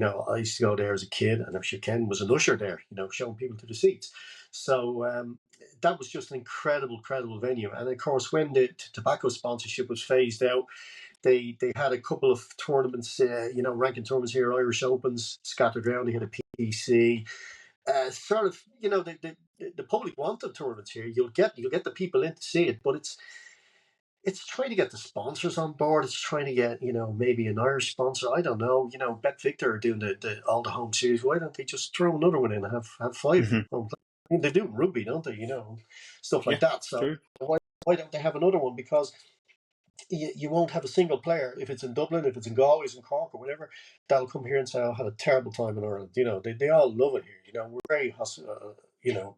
I used to go there as a kid, and I'm sure Ken was an usher there, showing people to the seats. So that was just an incredible venue. And of course, when the tobacco sponsorship was phased out, they had a couple of tournaments, ranking tournaments here, Irish Opens scattered around. They had a PC. The public wanted tournaments here. You'll get the people in to see it, but it's trying to get the sponsors on board. It's trying to get, maybe an Irish sponsor. I don't know. Bet Victor are doing all the home series. Why don't they just throw another one in and have 5? Mm-hmm. I mean, they do rugby, don't they? Stuff like that. So true. why don't they have another one? Because you won't have a single player, if it's in Dublin, if it's in Galway, in Cork, or whatever, that'll come here and say, "I had a terrible time in Ireland." They all love it here. We're very the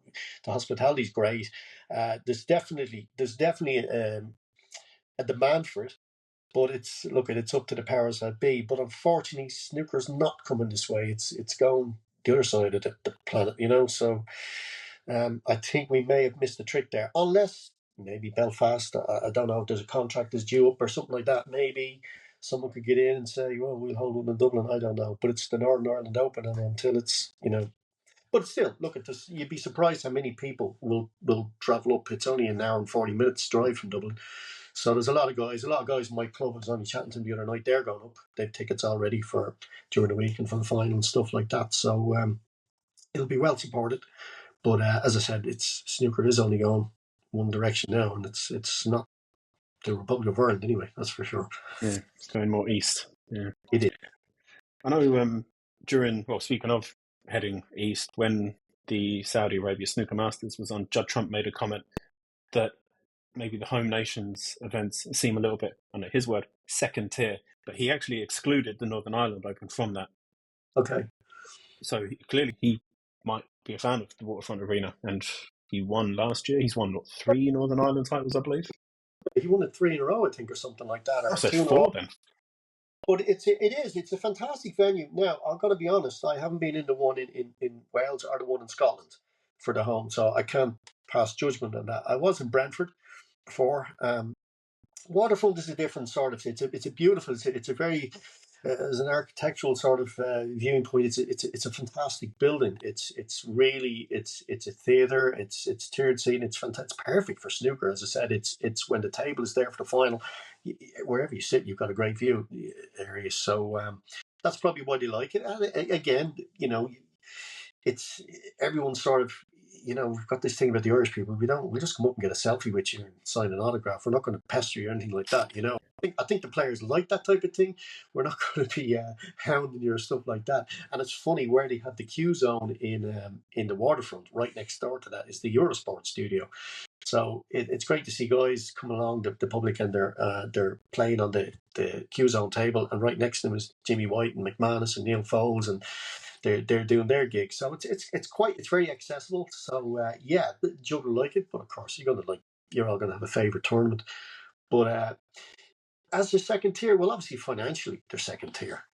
hospitality's great. There's definitely a demand for it, but it's up to the powers that be. But unfortunately, snooker's not coming this way. It's going the other side of the planet. So I think we may have missed the trick there, unless maybe Belfast. I don't know if there's a contract that's due up or something like that. Maybe someone could get in and say, "Well, we'll hold one in Dublin." I don't know, but it's the Northern Ireland Open, and until it's But still, look at this. You'd be surprised how many people will travel up. It's only an hour and 40 minutes drive from Dublin. So there's a lot of guys. A lot of guys in my club, I was only chatting to them the other night. They're going up. They've tickets already for during the week and for the final and stuff like that. So it'll be well supported. But as I said, snooker is only going one direction now, and it's not the Republic of Ireland anyway. That's for sure. Yeah, it's going more east. Yeah, it is. I know. Speaking of heading east, when the Saudi Arabia Snooker Masters was on, Judd Trump made a comment that maybe the home nations events seem a little bit, I know his word, second tier, but he actually excluded the Northern Ireland Open from that. Okay. So clearly he might be a fan of the Waterfront Arena, and he won last year. He's won 3 Northern Ireland titles, I believe. He won it 3 in a row, I think, or something like that. Or I said 2 in a 4 row. then. But it's a fantastic venue. Now, I've got to be honest, I haven't been in the one in Wales or the one in Scotland for the home, so I can't pass judgment on that. I was in Brentford before. Waterfront is a different sort of. It's a beautiful. It's a very as an architectural sort of viewing point. It's a fantastic building. It's a theatre. It's tiered seating. It's fantastic. It's perfect for snooker. As I said, it's when the table is there for the final. Wherever you sit, you've got a great view area. So that's probably why they like it. And again, it's everyone sort of, we've got this thing about the Irish people. We just come up and get a selfie with you and sign an autograph. We're not going to pester you or anything like that. I think the players like that type of thing. We're not going to be hounding you or stuff like that. And it's funny where they have the Q zone in the waterfront. Right next door to that is the Eurosport studio. So it's great to see guys coming along the public, and they're playing on the Q zone table, and right next to them is Jimmy White and McManus and Neil Foles, and they're doing their gig. So it's very accessible. So yeah, the juggle like it, but of course you're all gonna have a favourite tournament. But as the second tier, well, obviously financially they're second tier,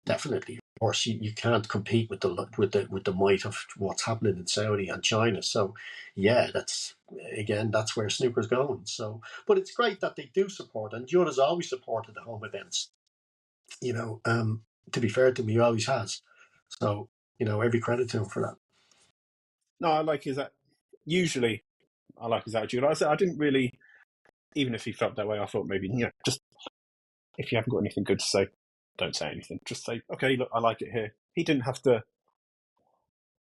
definitely. Of course, you can't compete with the might of what's happening in Saudi and China. So, yeah, that's where snooker's going. So, but it's great that they do support, and Judd has always supported the home events. To be fair to him, he always has. So, every credit to him for that. No, I like his. Usually, I like his attitude. Like I said, I didn't really, even if he felt that way, I thought maybe just if you haven't got anything good to say, don't say anything. Just say, okay, look, I like it here. He didn't have to,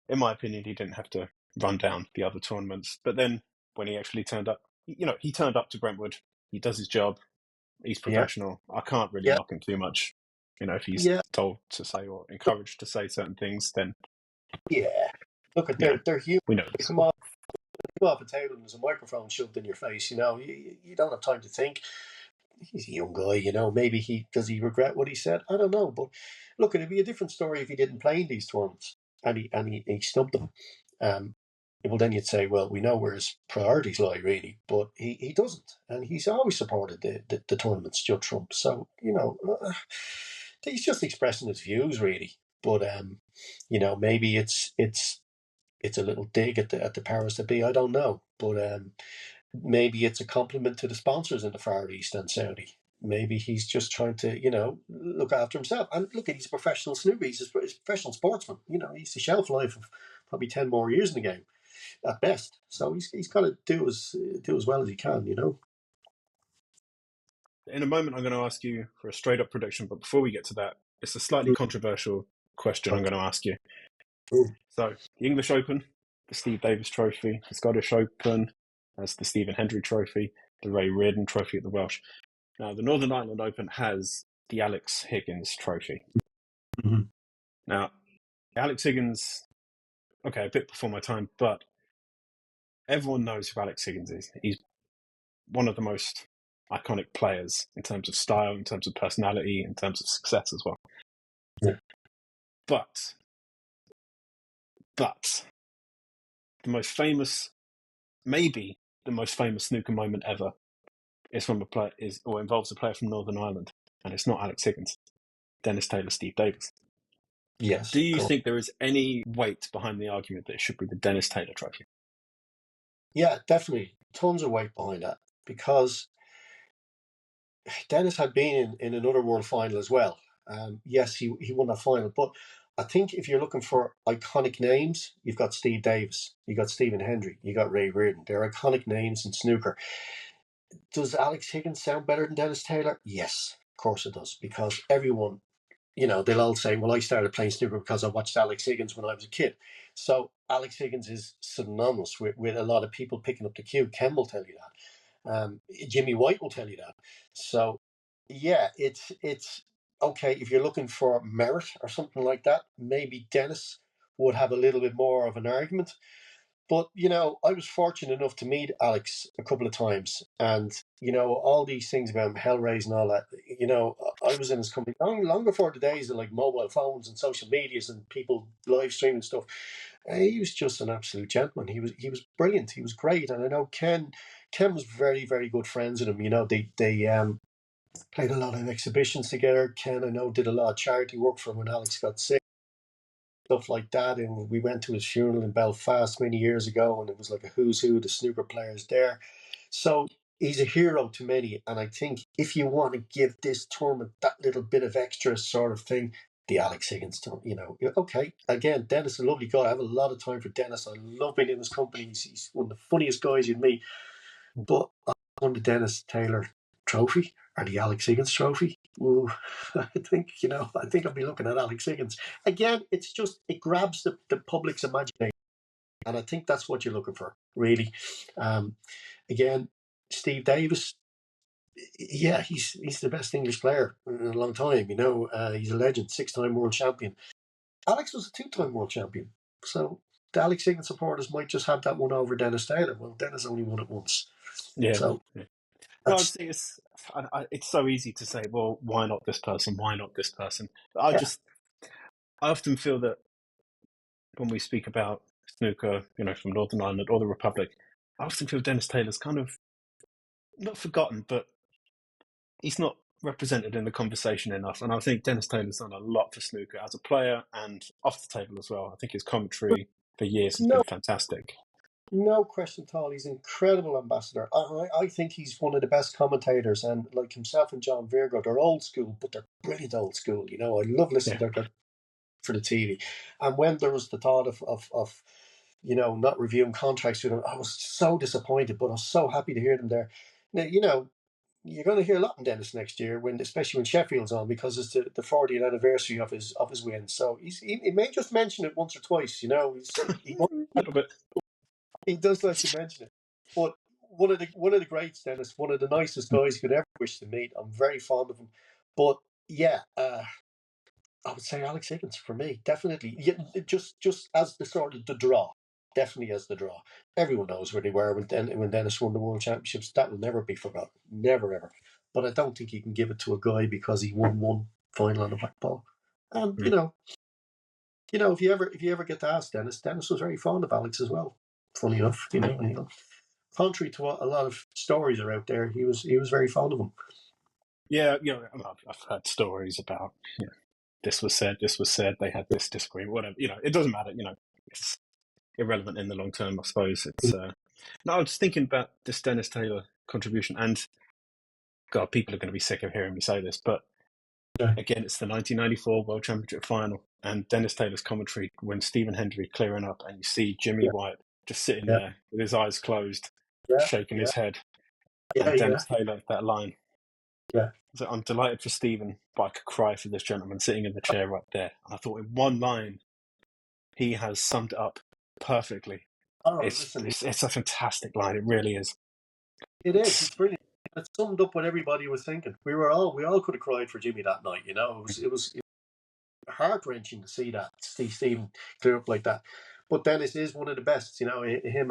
in my opinion, he didn't have to run down the other tournaments. But then when he actually turned up, he turned up to Brentwood. He does his job. He's professional. Yeah. I can't really knock him too much. If he's told to say or encouraged to say certain things, then look at they're human. We know they come off a table and there's a microphone shoved in your face. You don't have time to think. He's a young guy, maybe does he regret what he said? I don't know. But look, it'd be a different story if he didn't play in these tournaments and he snubbed them. Well, then you'd say, well, we know where his priorities lie, really, but he doesn't, and he's always supported the tournaments, Joe Trump. So he's just expressing his views, really. But maybe it's a little dig at the powers that be. I don't know, but maybe it's a compliment to the sponsors in the Far East and Saudi. Maybe he's just trying to, look after himself. And look, he's a professional snooker. He's a professional sportsman. He's a shelf life of probably 10 more years in the game at best. So he's got to do as well as he can. In a moment, I'm going to ask you for a straight up prediction. But before we get to that, it's a slightly controversial question I'm going to ask you. So the English Open, the Steve Davis Trophy, the Scottish Open, that's the Stephen Hendry Trophy, the Ray Reardon Trophy at the Welsh. Now, the Northern Ireland Open has the Alex Higgins Trophy. Mm-hmm. Now, Alex Higgins, okay, a bit before my time, but everyone knows who Alex Higgins is. He's one of the most iconic players in terms of style, in terms of personality, in terms of success as well. Yeah. But the most famous, maybe the most famous snooker moment ever is from involves a player from Northern Ireland, and it's not Alex Higgins. Dennis Taylor, Steve Davis. Yes. Do you think there is any weight behind the argument that it should be the Dennis Taylor Trophy? Yeah, definitely. Tons of weight behind that, because Dennis had been in another world final as well. Yes, he won that final, but I think if you're looking for iconic names, you've got Steve Davis, you got Stephen Hendry, you got Ray Reardon. They're iconic names in snooker. Does Alex Higgins sound better than Dennis Taylor? Yes, of course it does, because everyone, they'll all say, well, I started playing snooker because I watched Alex Higgins when I was a kid. So Alex Higgins is synonymous with a lot of people picking up the cue. Ken will tell you that. Jimmy White will tell you that. So, yeah, it's okay. If you're looking for merit or something like that, maybe Dennis would have a little bit more of an argument. But, I was fortunate enough to meet Alex a couple of times, and, all these things about Hellraise and all that, I was in his company long before the days of like mobile phones and social medias and people live streaming stuff. He was just an absolute gentleman. He was brilliant. He was great. And I know Ken was very, very good friends with him. They played a lot of exhibitions together. Ken, I know, did a lot of charity work for him when Alex got sick. Stuff like that, and we went to his funeral in Belfast many years ago, and it was like a who's who of the snooker players there. So he's a hero to many, and I think if you want to give this tournament that little bit of extra sort of thing, the Alex Higgins tournament, okay. Again, Dennis is a lovely guy. I have a lot of time for Dennis. I love being in his company. He's one of the funniest guys you'd meet. But I won the Dennis Taylor Trophy or the Alex Higgins Trophy. ooh, I think I'll be looking at Alex Higgins again. It's just it grabs the public's imagination, and I think that's what you're looking for, really. Again, Steve Davis, yeah, he's the best English player in a long time. He's a legend, 6-time world champion. Alex was a 2-time world champion, so the Alex Higgins supporters might just have that one over Dennis Taylor. Well, Dennis only won it once, Yeah. so Yeah. No, I that's just think it's so easy to say, well, why not this person? Why not this person? But yeah, I often feel that when we speak about snooker, from Northern Ireland or the Republic, I often feel Dennis Taylor's kind of not forgotten, but he's not represented in the conversation enough. And I think Dennis Taylor's done a lot for snooker as a player and off the table as well. I think his commentary for years has no been fantastic. no question at all. He's an incredible ambassador. I think he's one of the best commentators, and like himself and John Virgo, they're old school, but they're brilliant old school. I love listening Yeah. to their for the TV. And when there was the thought of not reviewing contracts with them, I was so disappointed, but I was so happy to hear them there. Now, you're going to hear a lot from Dennis next year, especially when Sheffield's on, because it's the 40th anniversary of his win. So he may just mention it once or twice. A little bit. He does like to mention it. But one of the greats, Dennis, one of the nicest guys you could ever wish to meet. I'm very fond of him. But yeah, I would say Alex Higgins for me, definitely. Yeah, just as the sort of the draw, definitely as the draw. Everyone knows where they were when Dennis won the World Championships. That will never be forgotten, never ever. But I don't think you can give it to a guy because he won one final on the black ball. And Mm. if you ever get to ask Dennis was very fond of Alex as well. Funny enough, contrary to what a lot of stories are out there, he was very fond of him. Yeah, I've heard stories about this was said, they had this disagreement, whatever. It doesn't matter. It's irrelevant in the long term, I suppose. It's no, I was thinking about this Dennis Taylor contribution, and God, people are going to be sick of hearing me say this, but Yeah. again, it's the 1994 World Championship final, and Dennis Taylor's commentary when Stephen Hendry clearing up, and you see Jimmy Yeah, White just sitting yeah, there with his eyes closed, yeah, shaking yeah, his head, yeah, and yeah, Dennis Taylor, that line. yeah. So I'm delighted for Stephen, but I could cry for this gentleman sitting in the chair right there. And I thought in one line, he has summed it up perfectly. Oh, It's listen, it's, it's a fantastic line. It really is. it is. It's It's brilliant. It summed up what everybody was thinking. We all could have cried for Jimmy that night. It was heart wrenching to see Stephen clear up like that. But Dennis is one of the best. Him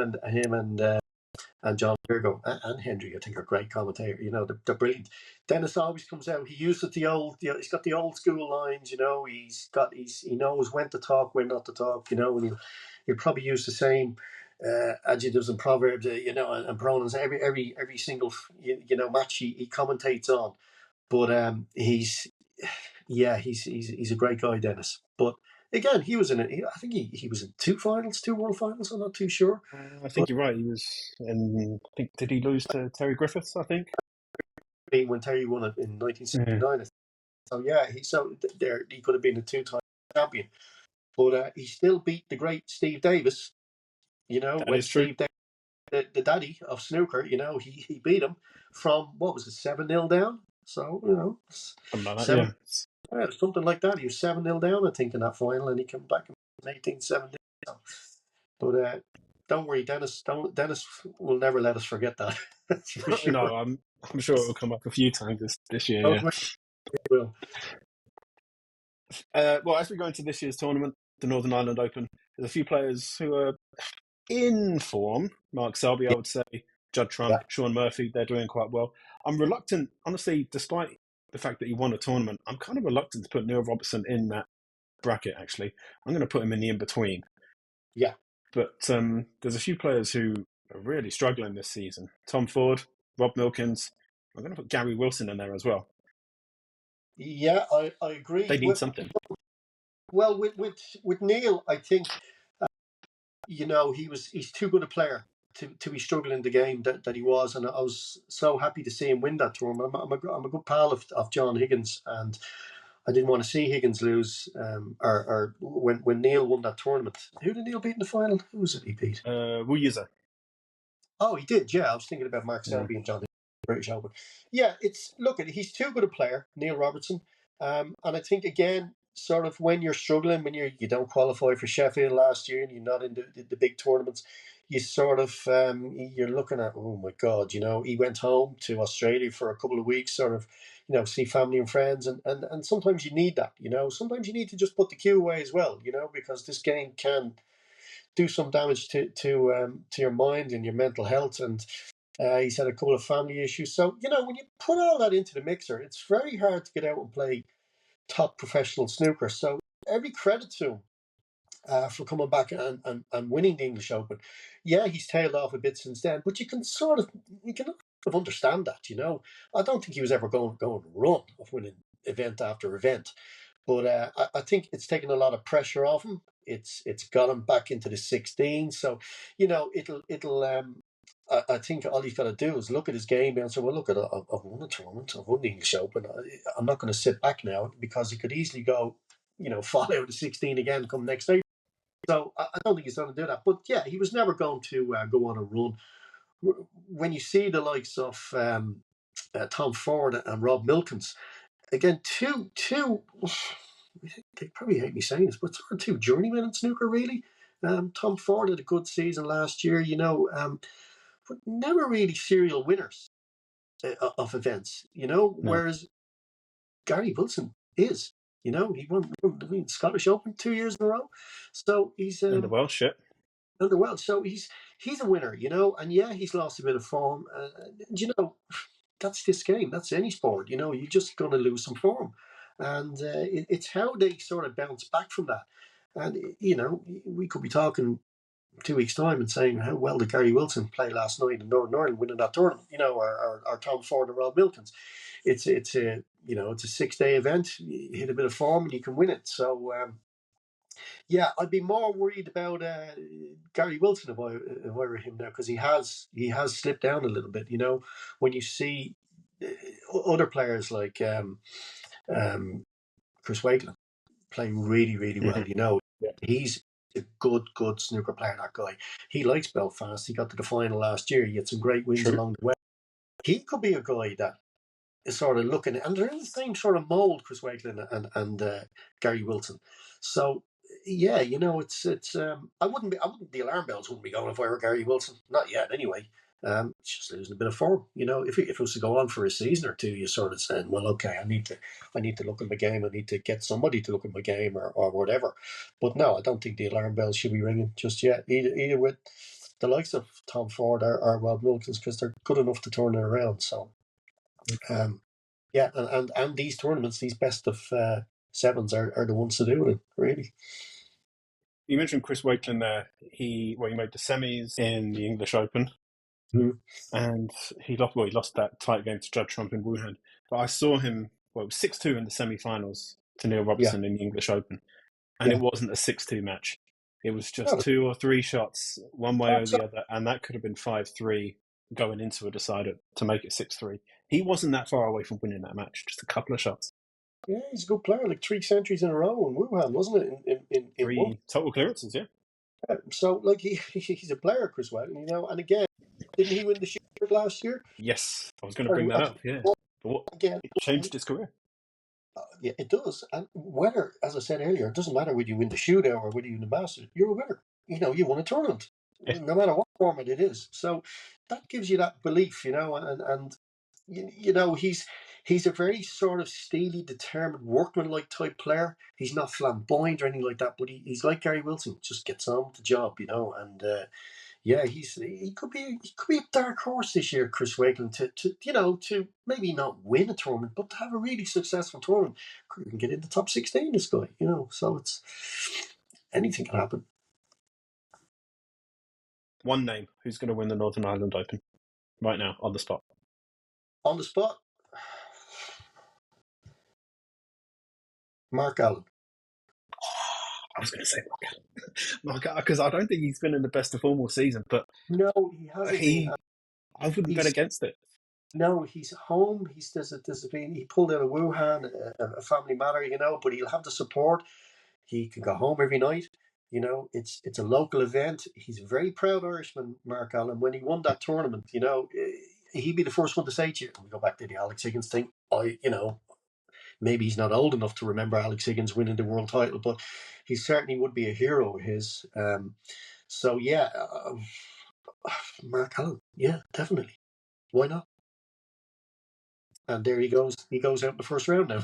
and John Virgo and Hendry, I think, are great commentators. They're brilliant. Dennis always comes out. He uses he's got the old school lines. He knows when to talk, when not to talk. And he'll probably use the same adjectives and proverbs, and pronouns every single match he commentates on. But he's a great guy, Dennis. But again, he was in it. I think he was in two world finals. I'm not too sure. I But think you're right. He was in. I think did he lose to Terry Griffiths? I think. when Terry won it in Yeah. 1969, so yeah, he could have been a two-time champion. But he still beat the great Steve Davis. That When is true. Steve Davis, the daddy of snooker, he beat him from what was it, 7-0 down. So Something like that. seven, Yeah. something like that. He was 7-0 down, I think, in that final, and he came back in 1870. But don't worry, Dennis. Dennis will never let us forget that. That's for sure. No, I'm sure it will come up a few times this year. Don't Yeah. worry, it will. Well, as we go into this year's tournament, the Northern Ireland Open, there's a few players who are in form. Mark Selby, I would say, Judd Yeah, Trump, Sean Murphy, they're doing quite well. I'm reluctant, honestly, despite the fact that he won a tournament, I'm kind of reluctant to put Neil Robertson in that bracket, actually. I'm going to put him in the in-between. yeah. But there's a few players who are really struggling this season. Tom Ford, Rob Milkins. I'm going to put Gary Wilson in there as well. Yeah, I They agree. need something. Well, with Neil, I think he's too good a player to be struggling the game that he was, and I was so happy to see him win that tournament. I'm a good pal of John Higgins, and I didn't want to see Higgins lose. Or when Neil won that tournament, who did Neil beat in the final? Who was it he beat? Wu Yuza. Oh, he did. Yeah, I was thinking about Mark Yeah. Selby and John. British Open. Yeah, he's too good a player, Neil Robertson. And I think, again, sort of when you're struggling, when you don't qualify for Sheffield last year and you're not in the big tournaments, you sort of, you're looking at, oh my God, he went home to Australia for a couple of weeks, sort of, see family and friends. And sometimes you need that, sometimes you need to just put the cue away as well, because this game can do some damage to your mind and your mental health. And he's had a couple of family issues. So, when you put all that into the mixer, it's very hard to get out and play top professional snooker. So every credit to him for coming back and winning the English Open. Yeah, he's tailed off a bit since then, but you can sort of understand that, I don't think he was ever going to run of winning event after event. But I think it's taken a lot of pressure off him. It's got him back into the 16. So, it'll I think all he's got to do is look at his game and say, well, look, I've won a tournament, I've won the English Open. I'm not going to sit back now, because he could easily go, fall out of the 16 again come next April. So I don't think he's going to do that. But yeah, he was never going to go on a run. When you see the likes of Tom Ford and Rob Milkins, again, two they probably hate me saying this, but sort of two journeymen in snooker, really. Tom Ford had a good season last year, but never really serial winners of events, No. whereas Gary Wilson is. He won the Scottish Open 2 years in a row. So he's In the Welsh, yeah. in the world. So he's a winner, and yeah, he's lost a bit of form. That's this game. That's any sport. You're just going to lose some form. And it's how they sort of bounce back from that. And, we could be talking 2 weeks' time and saying how well did Gary Wilson play last night in Northern Ireland winning that tournament, or Tom Ford and Rob Milkins. It's a 6-day event. You hit a bit of form and you can win it. So, yeah, I'd be more worried about Gary Wilson if I were him now, because he has slipped down a little bit. When you see other players like Chris Wakelin playing really, really well, Yeah. he's a good snooker player. That guy, he likes Belfast. He got to the final last year. He had some great wins along the way. He could be a guy that is sort of looking, and they're in the same sort of mold, Chris Wakelin and Gary Wilson. So yeah, it's I wouldn't the alarm bells wouldn't be going if I were Gary Wilson, not yet anyway. It's just losing a bit of form. If it was to go on for a season or two, you sort of saying, well, okay, I need to look at my game. I need to get somebody to look at my game or whatever. But no, I don't think the alarm bells should be ringing just yet. Either with the likes of Tom Ford or Rob Wilkins, because they're good enough to turn it around. So, yeah, and these tournaments, these best of sevens are the ones to do it, really. You mentioned Chris Wakelin there. He made the semis in the English Open, and he lost that tight game to Judd Trump in Wuhan. But I saw him. It was 6-2 in the semi-finals to Neil Robertson in the English Open, and it wasn't a 6-2 match. It was just 2 or 3 shots, one way or the other, and that could have been 5-3 going into a decider to make it 6-3. He wasn't that far away from winning that match, just a couple of shots. Yeah, he's a good player, like 3 centuries in a row in Wuhan, wasn't it? In 3 total clearances, yeah. So, like, he's a player, Chris Wakelin, and again, didn't he win the shootout last year? Yes, I was going to bring that up, yeah. But again, it changed his career. Yeah, it does. And whether, as I said earlier, it doesn't matter whether you win the shootout or whether you win the Masters, you're a winner. You won a tournament, no matter what format it is. So that gives you that belief, and he's a very sort of steely, determined, workmanlike type player. He's not flamboyant or anything like that, but he's like Gary Wilson, just gets on with the job, and yeah, he could be a dark horse this year, Chris Wakelin, to maybe not win a tournament, but to have a really successful tournament. Could get in the top 16, this guy, so it's anything can happen. One name, who's going to win the Northern Ireland Open right now, on the spot? On the spot? Mark Allen. I was going to say Mark Allen, because I don't think he's been in the best of form all season, but no, he hasn't. I wouldn't bet against it. No, he's home. He pulled out of Wuhan, a family matter, but he'll have the support. He can go home every night. It's a local event. He's a very proud Irishman, Mark Allen. When he won that tournament, he'd be the first one to say to you, we go back to the Alex Higgins thing. Maybe he's not old enough to remember Alex Higgins winning the world title, but he certainly would be a hero of his. So yeah, Mark Allen, yeah, definitely. Why not? And there he goes. He goes out in the first round now.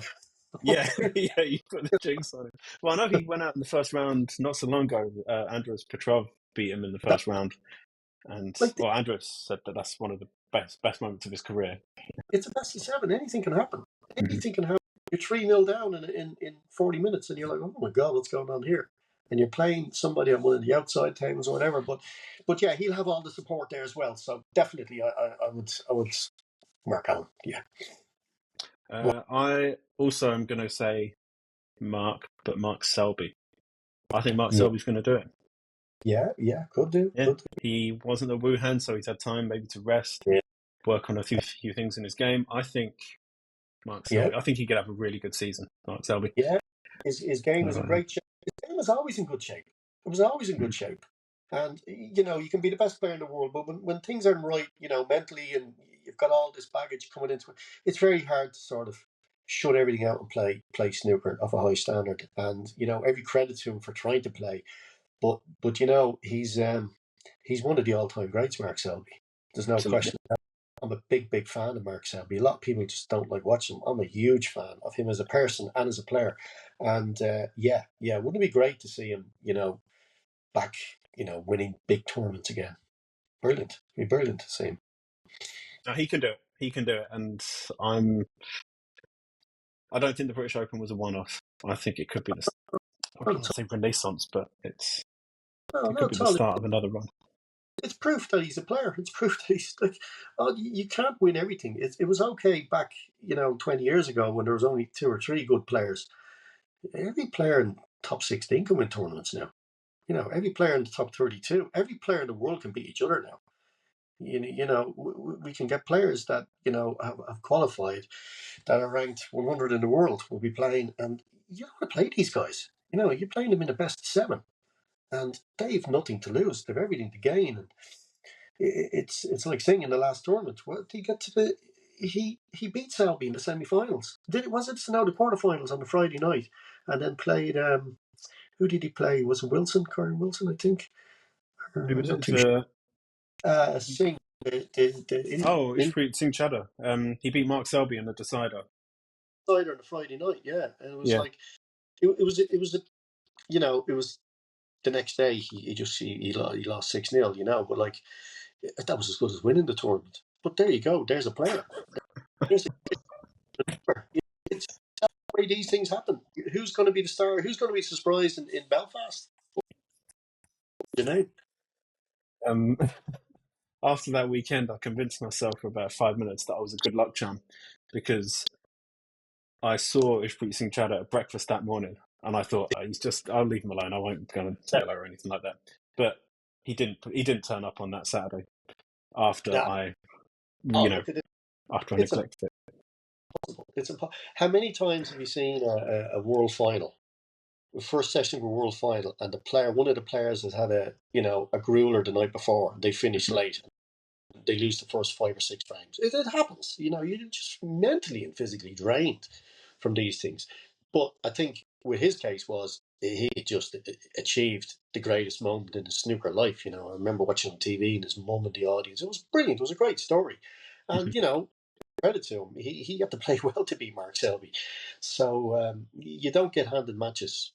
Yeah, yeah, you put the jinx on it. Well, I know he went out in the first round not so long ago. Andres Petrov beat him in the That, first round, and like well, Andres said that that's one of the best moments of his career. it's a best of seven. Anything can happen. Mhm. Anything can happen. You're 3-0 down in 40 minutes, and you're like, oh my god, what's going on here? And you're playing somebody on one of the outside tables or whatever. But yeah, he'll have all the support there as well. So definitely, I would Mark Allen. Yeah. I also am going to say but Mark Selby. I think Mark Yeah. Selby's going to do it. Yeah. Could do. Yeah, Could do. he wasn't at Wuhan, so he's had time maybe to rest, Yeah. work on a few things in his game. I think Mark Yeah. Selby. I think he could have a really good season. Mark Selby. Yeah. His game was in Uh, great shape. His game was always in good shape. It was always in good shape. And you can be the best player in the world, but when things aren't right, mentally, and you've got all this baggage coming into it, it's very hard to sort of shut everything out and play snooker of a high standard. And every credit to him for trying to play, but he's one of the all time greats, Mark Selby. There's no Absolutely. question. I'm a big fan of Mark Selby. A lot of people just don't like watching him. I'm a huge fan of him as a person and as a player. And yeah, wouldn't it be great to see him, back, winning big tournaments again? Brilliant. It'd be brilliant to see him. No, he can do it. He can do it. And I don't think the British Open was a one-off. I think it could be I No, don't want to say renaissance, but it no, could be the totally. start of another run. It's proof that he's a player. It's proof that he's like, oh, you can't win everything. It was okay back, 20 years ago when there was only 2 or 3 good players. Every player in top 16 can win tournaments now. Every player in the top 32, every player in the world can beat each other now. We can get players that have qualified, that are ranked 100 in the world. Will be playing, and you don't want to play these guys. You're playing them in the best of 7, and they've nothing to lose. They've everything to gain. And it's like saying in the last tournament, what did he get to the? He beat Selby in the semi-finals. Was it the quarterfinals on the Friday night, and then played. Who did he play? Was it Wilson? Corey Wilson, I think. Who I'm was not it? too sure. Singh, Ishpreet Singh Chadha. He beat Mark Selby in the decider. on the Friday night, yeah, and it was Yeah. like it was the next day. He lost 6-0, but like that was as good as winning the tournament. But there you go. There's a player. There's it's the way these things happen. Who's going to be the star? Who's going to be surprised in Belfast? Um, after that weekend, I convinced myself for about 5 minutes that I was a good luck charm because I saw Ishpreet Singh Chadha at breakfast that morning, and I thought I'll leave him alone. I won't go and say hello or anything like that. But he didn't. He didn't turn up on that Saturday after Nah. I, Look, after I it's neglected it. impossible. It's impossible. How many times have you seen a world final? The first session of a world final, and one of the players has had a grueler the night before, and they finish late. They lose the first 5 or 6 frames. It happens. You're just mentally and physically drained from these things. But I think with his case was he just achieved the greatest moment in his snooker life. I remember watching on TV and his mum and the audience. It was brilliant. It was a great story. And, credit to him. He had to play well to beat Mark Selby. So you don't get handed matches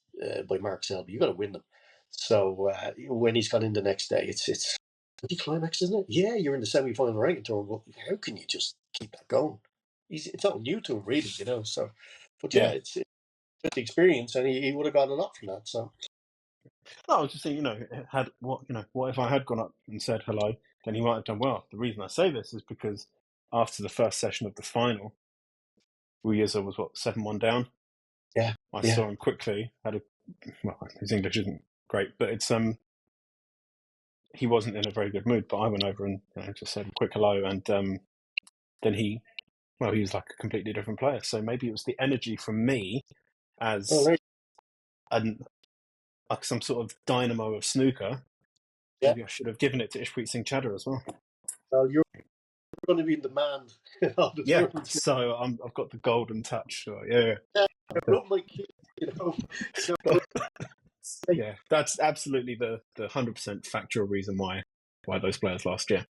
by Mark Selby. You got to win them. So when he's got in the next day, it's climax, isn't it? Yeah, you're in the semi-final ranking tour. Well, how can you just keep that going? It's not new to him, really, So, but yeah, Yeah. it's the experience, and he would have got a lot from that. So, No, I was just thinking, what if I had gone up and said hello? Then he might have done well. The reason I say this is because after the first session of the final, Uyeza was 7-1 down. yeah, I saw him quickly. His English isn't great, but he wasn't in a very good mood. But I went over and just said a quick hello, and then he was like a completely different player. So maybe it was the energy from me as like some sort of dynamo of snooker. yeah. Maybe I should have given it to Ishpreet Singh Chadha as well. Well, going to be in demand in all the Yeah, tournaments. so I've got the golden touch. So, yeah, Yeah, I yeah. rub my kid, Yeah, that's absolutely the 100% factual reason why those players lost. Yeah,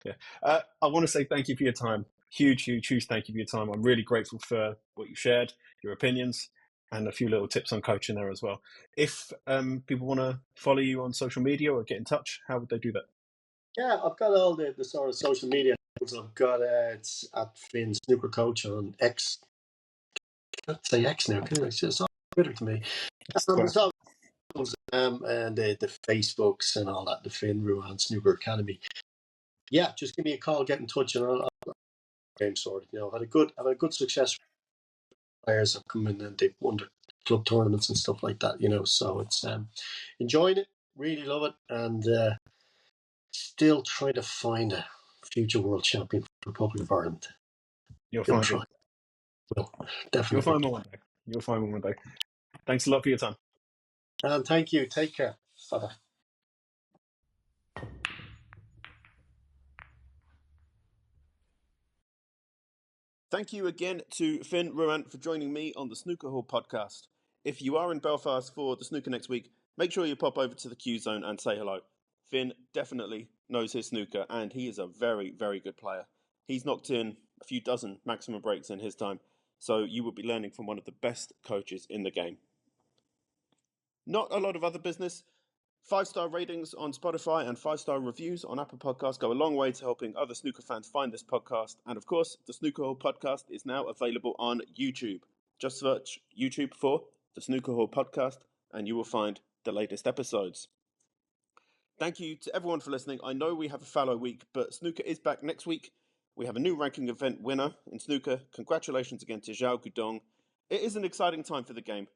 yeah. I want to say thank you for your time. Huge thank you for your time. I'm really grateful for what you shared, your opinions, and a few little tips on coaching there as well. If people want to follow you on social media or get in touch, how would they do that? Yeah, I've got all the sort of social media. I've got it's at Fin Snooker Coach on X. I can't say X now, can I? It's just all Twitter to me. It's all and the Facebooks and all that, the Fin Ruane Snooker Academy. Yeah, just give me a call, get in touch, and I'll game sorted. I've had a good success. Players have come in and they've won the club tournaments and stuff like that. So it's enjoying it, really love it, and still trying to find a future world champion for the Republic of Ireland. You'll You'll find try. him. Well, You'll definitely. find him one day. You'll find him one day. Thanks a lot for your time. And thank you. Take care. Bye bye. Thank you again to Fin Ruane for joining me on the Snooker Hall podcast. If you are in Belfast for the snooker next week, make sure you pop over to the Q Zone and say hello. Fin definitely knows his snooker and he is a very, very good player. He's knocked in a few dozen maximum breaks in his time, so you will be learning from one of the best coaches in the game. Not a lot of other business. 5-star ratings on Spotify and 5-star reviews on Apple Podcasts go a long way to helping other snooker fans find this podcast. And of course, the Snooker Hall podcast is now available on YouTube. Just search YouTube for the Snooker Hall podcast and you will find the latest episodes. Thank you to everyone for listening. I know we have a fallow week, but snooker is back next week. We have a new ranking event winner in snooker. Congratulations again to Xiao Guodong. It is an exciting time for the game.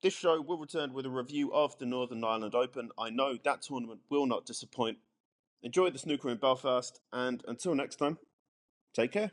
This show will return with a review of the Northern Ireland Open. I know that tournament will not disappoint. Enjoy the snooker in Belfast, and until next time, take care.